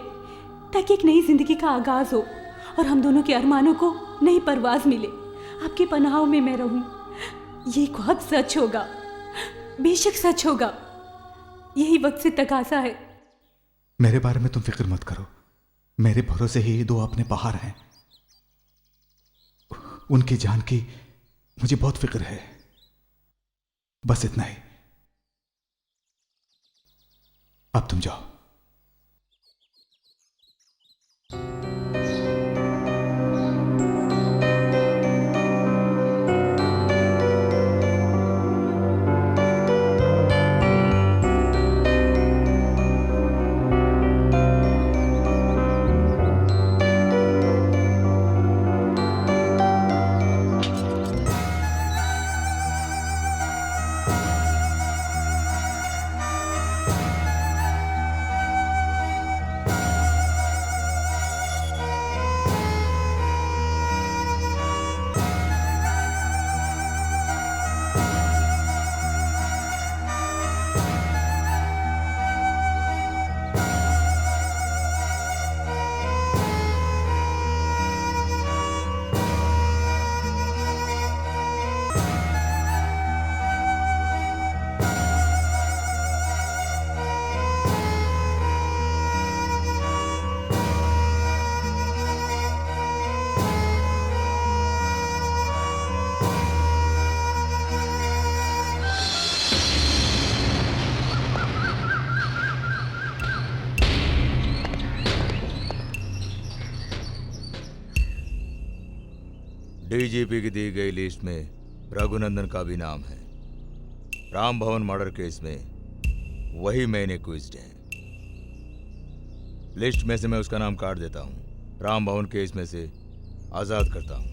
ताकि एक नई जिंदगी का आगाज हो और हम दोनों के अरमानों को नई परवाज मिले। आपके पनाहों में मैं रहूं। ये ख्वाब सच होगा, बेशक सच होगा। यही वक्त से तकाजा है।
मेरे बारे में तुम फिक्र मत करो, मेरे भरोसे ही ये दो अपने बाहर हैं। उनकी जान की मुझे बहुत फिक्र है, बस इतना ही। अब तुम जाओ।
डीजीपी की दी गई लिस्ट में रघुनंदन का भी नाम है। राम भवन मर्डर केस में वही मेन एक्यूज्ड है। लिस्ट में से मैं उसका नाम काट देता हूं, राम भवन केस में से आजाद करता हूं।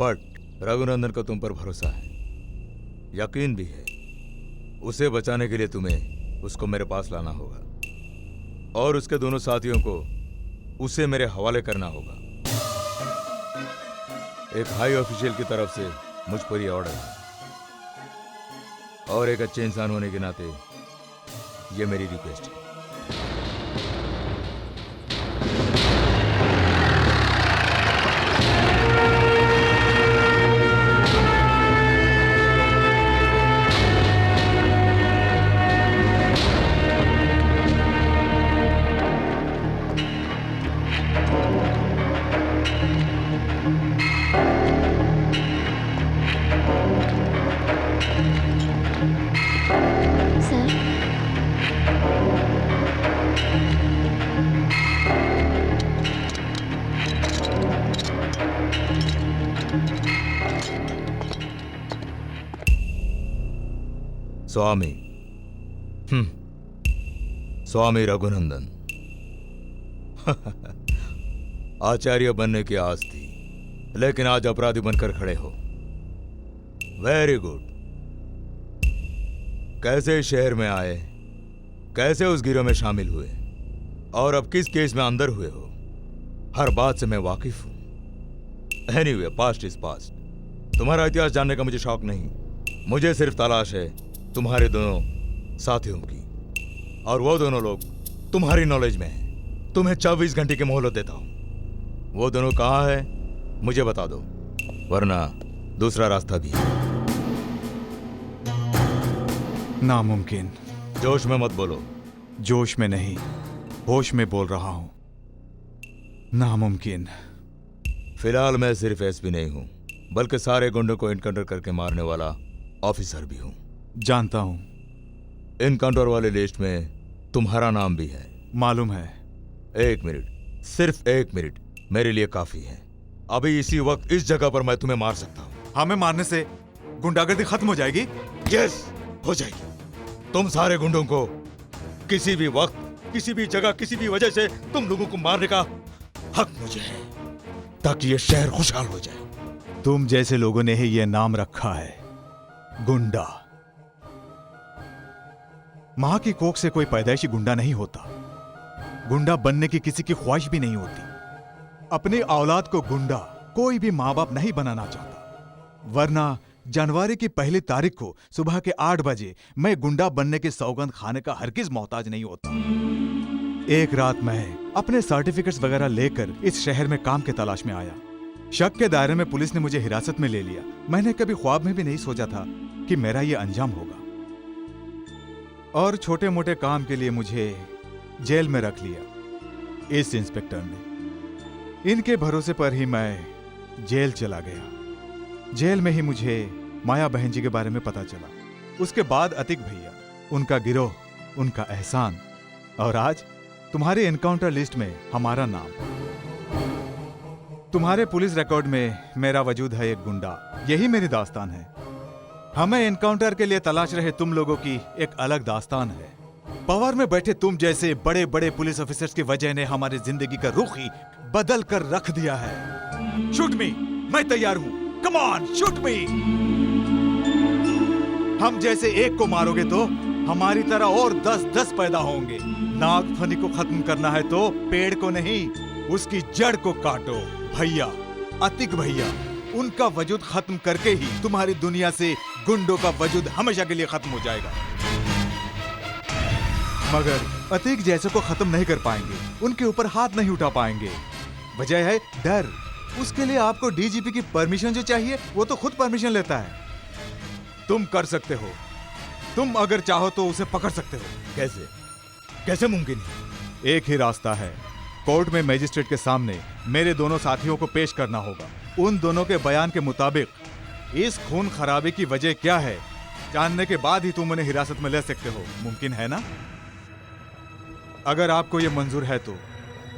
बट रघुनंदन का तुम पर भरोसा है, यकीन भी है। उसे बचाने के लिए तुम्हें उसको मेरे पास लाना होगा और उसके दोनों साथियों को उसे मेरे हवाले करना होगा। एक हाई ऑफिशियल की तरफ से मुझ पर यह ऑर्डर है और एक अच्छे इंसान होने के नाते यह मेरी रिक्वेस्ट है।
सर
स्वामी स्वामी रघुनंदन। आचार्य बनने की आस थी, लेकिन आज अपराधी बनकर खड़े हो। Very good. कैसे शहर में आए, कैसे उस गिरोह में शामिल हुए, और अब किस केस में अंदर हुए हो, हर बात से मैं वाकिफ हूं। Anyway, past is past. तुम्हारा इतिहास जानने का मुझे शौक नहीं। मुझे सिर्फ तलाश है तुम्हारे दोनों साथियों की, और वो दोनों लोग तुम्हारी नॉलेज में हैं। तुम्हें 24 घंटे की मोहलत देता हूं। वो दोनों कहाँ है मुझे बता दो, वरना दूसरा रास्ता भी है।
नामुमकिन।
जोश में मत बोलो।
जोश में नहीं, होश में बोल रहा हूं। नामुमकिन।
फिलहाल मैं सिर्फ एसपी नहीं हूं, बल्कि सारे गुंडों को इनकाउंटर करके मारने वाला ऑफिसर भी हूं।
जानता हूं।
इनकाउंटर वाली लिस्ट में तुम्हारा नाम भी है।
मालूम है।
1 मिनट, सिर्फ 1 मिनट मेरे लिए काफी है। अभी इसी वक्त इस जगह पर मैं तुम्हें मार सकता हूं।
हमें मारने से गुंडागर्दी खत्म हो जाएगी?
यस, हो जाएगी। तुम सारे गुंडों को किसी भी वक्त, किसी भी जगह, किसी भी वजह से तुम लोगों को मारने का हक मुझे है, ताकि ये शहर खुशहाल हो जाए।
तुम जैसे लोगों ने ही यह नाम रखा है, गुंडा। मां की कोख से कोई पैदाइशी गुंडा नहीं होता। गुंडा बनने की किसी की ख्वाहिश भी नहीं होती। अपनी औलाद को गुंडा कोई भी मां बाप नहीं बनाना चाहता, वरना जनवरी की 1 तारीख को सुबह के 8 बजे मैं गुंडा बनने की सौगंध खाने का हरगिज मोहताज नहीं होता। एक रात मैं अपने सर्टिफिकेट्स वगैरह लेकर इस शहर में काम के तलाश में आया। शक के दायरे में पुलिस ने मुझे हिरासत में ले लिया। मैंने कभी ख्वाब में भी नहीं सोचा था कि मेरा ये अंजाम होगा, और छोटे मोटे काम के लिए मुझे जेल में रख लिया इस इंस्पेक्टर ने। इनके भरोसे पर ही मैं जेल चला गया। जेल में ही मुझे माया बहन जी के बारे में पता चला। उसके बाद अतिक भैया, उनका गिरोह, उनका एहसान, और आज तुम्हारे एनकाउंटर लिस्ट में हमारा नाम। तुम्हारे पुलिस रिकॉर्ड में मेरा वजूद है एक गुंडा। यही मेरी दास्तान है। हमें एनकाउंटर के लिए तलाश रहे तुम लोगों की एक अलग दास्तान है। पावर में बैठे तुम जैसे बड़े बड़े पुलिस ऑफिसर्स की वजह ने हमारी जिंदगी का रुख ही बदल कर रख दिया है। शूट मी, मैं तैयार हूं। कम ऑन, शूट मी। हम जैसे एक को मारोगे तो हमारी तरह और 10-10 पैदा होंगे। नागफनी को खत्म करना है तो पेड़ को नहीं, उसकी जड़ को काटो। भैया, अतिक भैया, उनका वजूद खत्म करके ही तुम्हारी दुनिया से गुंडों का वजूद हमेशा के लिए खत्म हो जाएगा। मगर अतिक जैसे को खत्म नहीं कर पाएंगे, उनके ऊपर हाथ नहीं उठा पाएंगे। वजह है डर। उसके लिए आपको डीजीपी की परमिशन जो चाहिए वो तो खुद परमिशन लेता है। तुम कर सकते हो, तुम अगर चाहो तो उसे पकड़ सकते हो।
कैसे? कैसे मुमकिन है?
एक ही रास्ता है। कोर्ट में मजिस्ट्रेट के सामने मेरे दोनों साथियों को पेश करना होगा। उन दोनों के बयान के मुताबिक इस खून खराबे की वजह क्या है जानने के बाद ही तुम उन्हें हिरासत में ले सकते हो। मुमकिन है ना? अगर आपको यह मंजूर है तो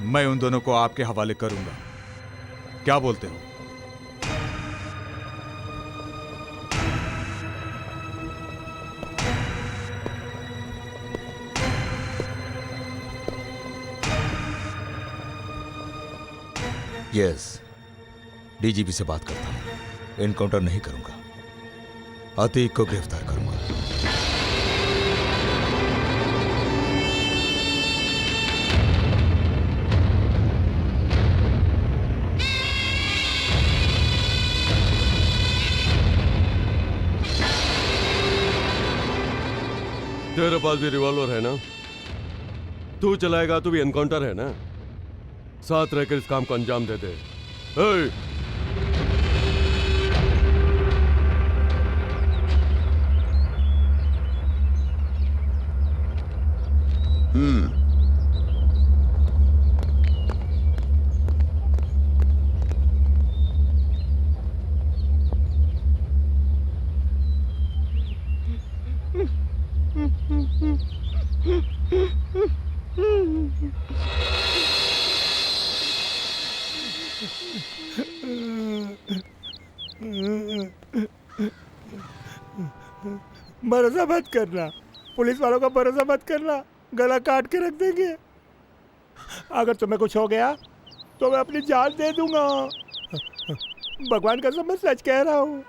मैं उन दोनों को आपके हवाले करूंगा। क्या बोलते हो?
यस, डीजीपी से बात करता हूं। एनकाउंटर नहीं करूंगा, अतीक को गिरफ्तार करूंगा।
तेरे पास भी रिवॉल्वर है ना? तू चलाएगा तो भी एनकाउंटर है ना? साथ रहकर इस काम को अंजाम दे दे।
भरोसा भरोसा मत करना, पुलिस वालों का भरोसा मत करना, गला काट के रख देंगे। अगर तुम्हें कुछ हो गया तो मैं अपनी जान दे दूंगा। भगवान कसम मैं सच कह रहा हूँ।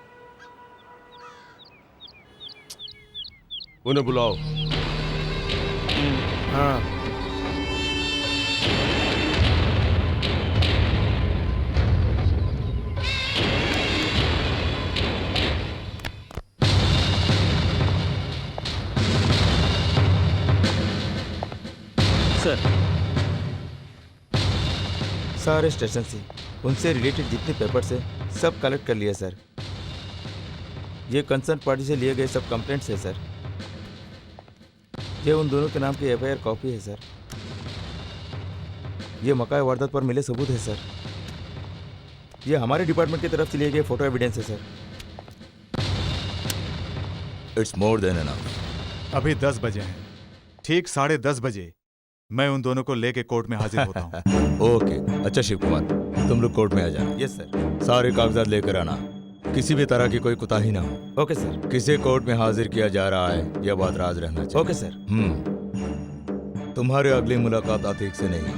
उन्हें बुलाओ।
हाँ।
सर, सारे स्टेशन से उनसे रिलेटेड जितने पेपर्स हैं सब कलेक्ट कर लिया सर। ये कंसर्न पार्टी से लिए गए सब कंप्लेंट्स है सर। ये उन दोनों के नाम की एफआईआर कॉपी है सर। ये मकाई वारदात पर मिले सबूत है सर। ये हमारे डिपार्टमेंट की तरफ से लिए गए फोटो एविडेंस है sir.
It's more than enough.
अभी 10 बजे हैं, ठीक 10:30 बजे मैं उन दोनों को लेके कोर्ट में हाजिर होता हूँ।
ओके, अच्छा शिव कुमार, तुम लोग कोर्ट में आ जाना।
Yes sir.
सारे कागजात लेकर आना, किसी भी तरह की कोई कुताही ना हो।
Okay sir.
किसे कोर्ट में हाजिर किया जा रहा है यह बात राज रहना चाहिए।
Okay sir.
तुम्हारी अगली मुलाकात आतिक से नहीं,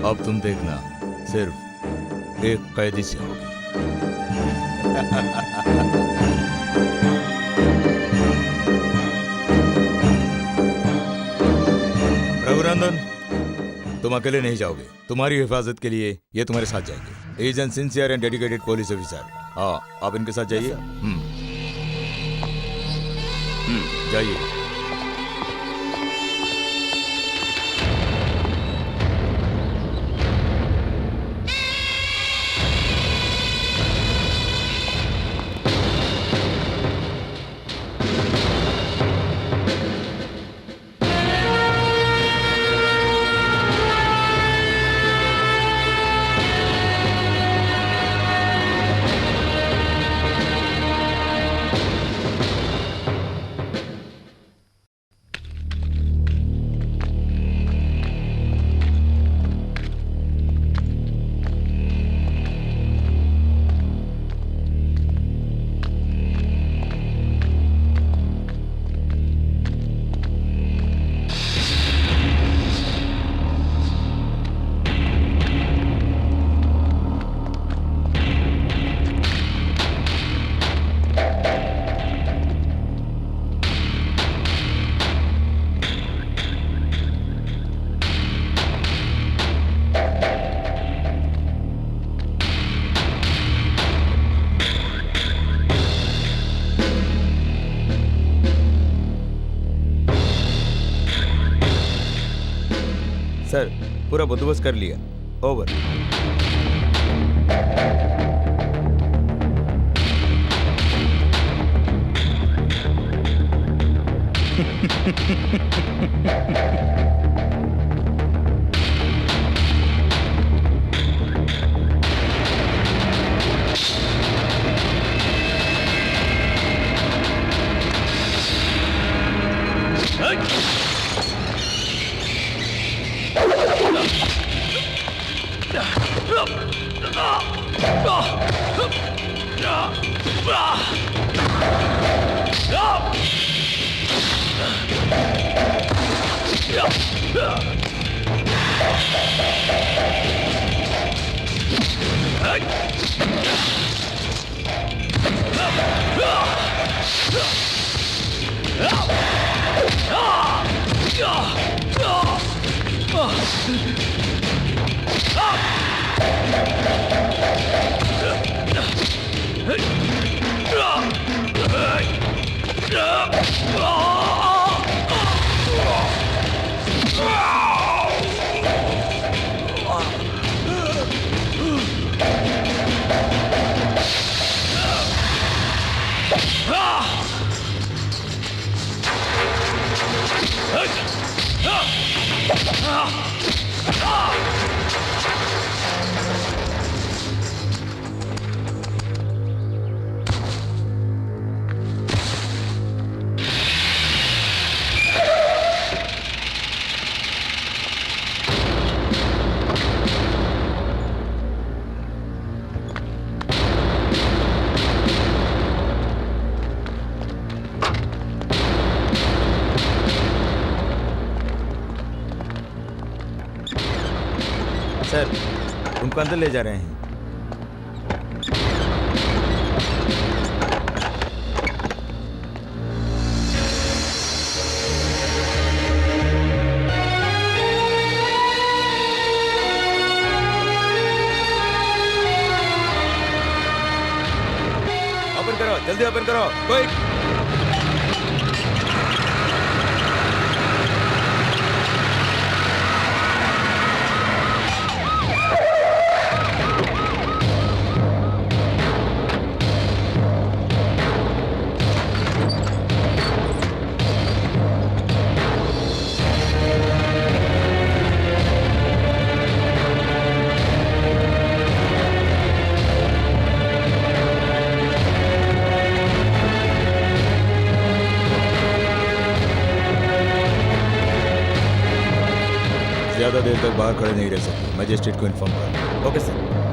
अब तुम देखना सिर्फ एक कैदी से होगी। रघुनंदन, तुम अकेले नहीं जाओगे, तुम्हारी हिफाजत के लिए ये तुम्हारे साथ जाएंगे। Is an sincere and dedicated police officer. हाँ, आप इनके साथ जाइए। जाइए। सर, पूरा बंदोबस्त कर लिया। ओवर।
सर, उनको अंदर ले जा रहे हैं। ओपन करो, जल्दी ओपन करो, क्विक। ज्यादा देर तक बाहर खड़े नहीं रह सकते, मजिस्ट्रेट को इन्फॉर्म कर।
Okay sir.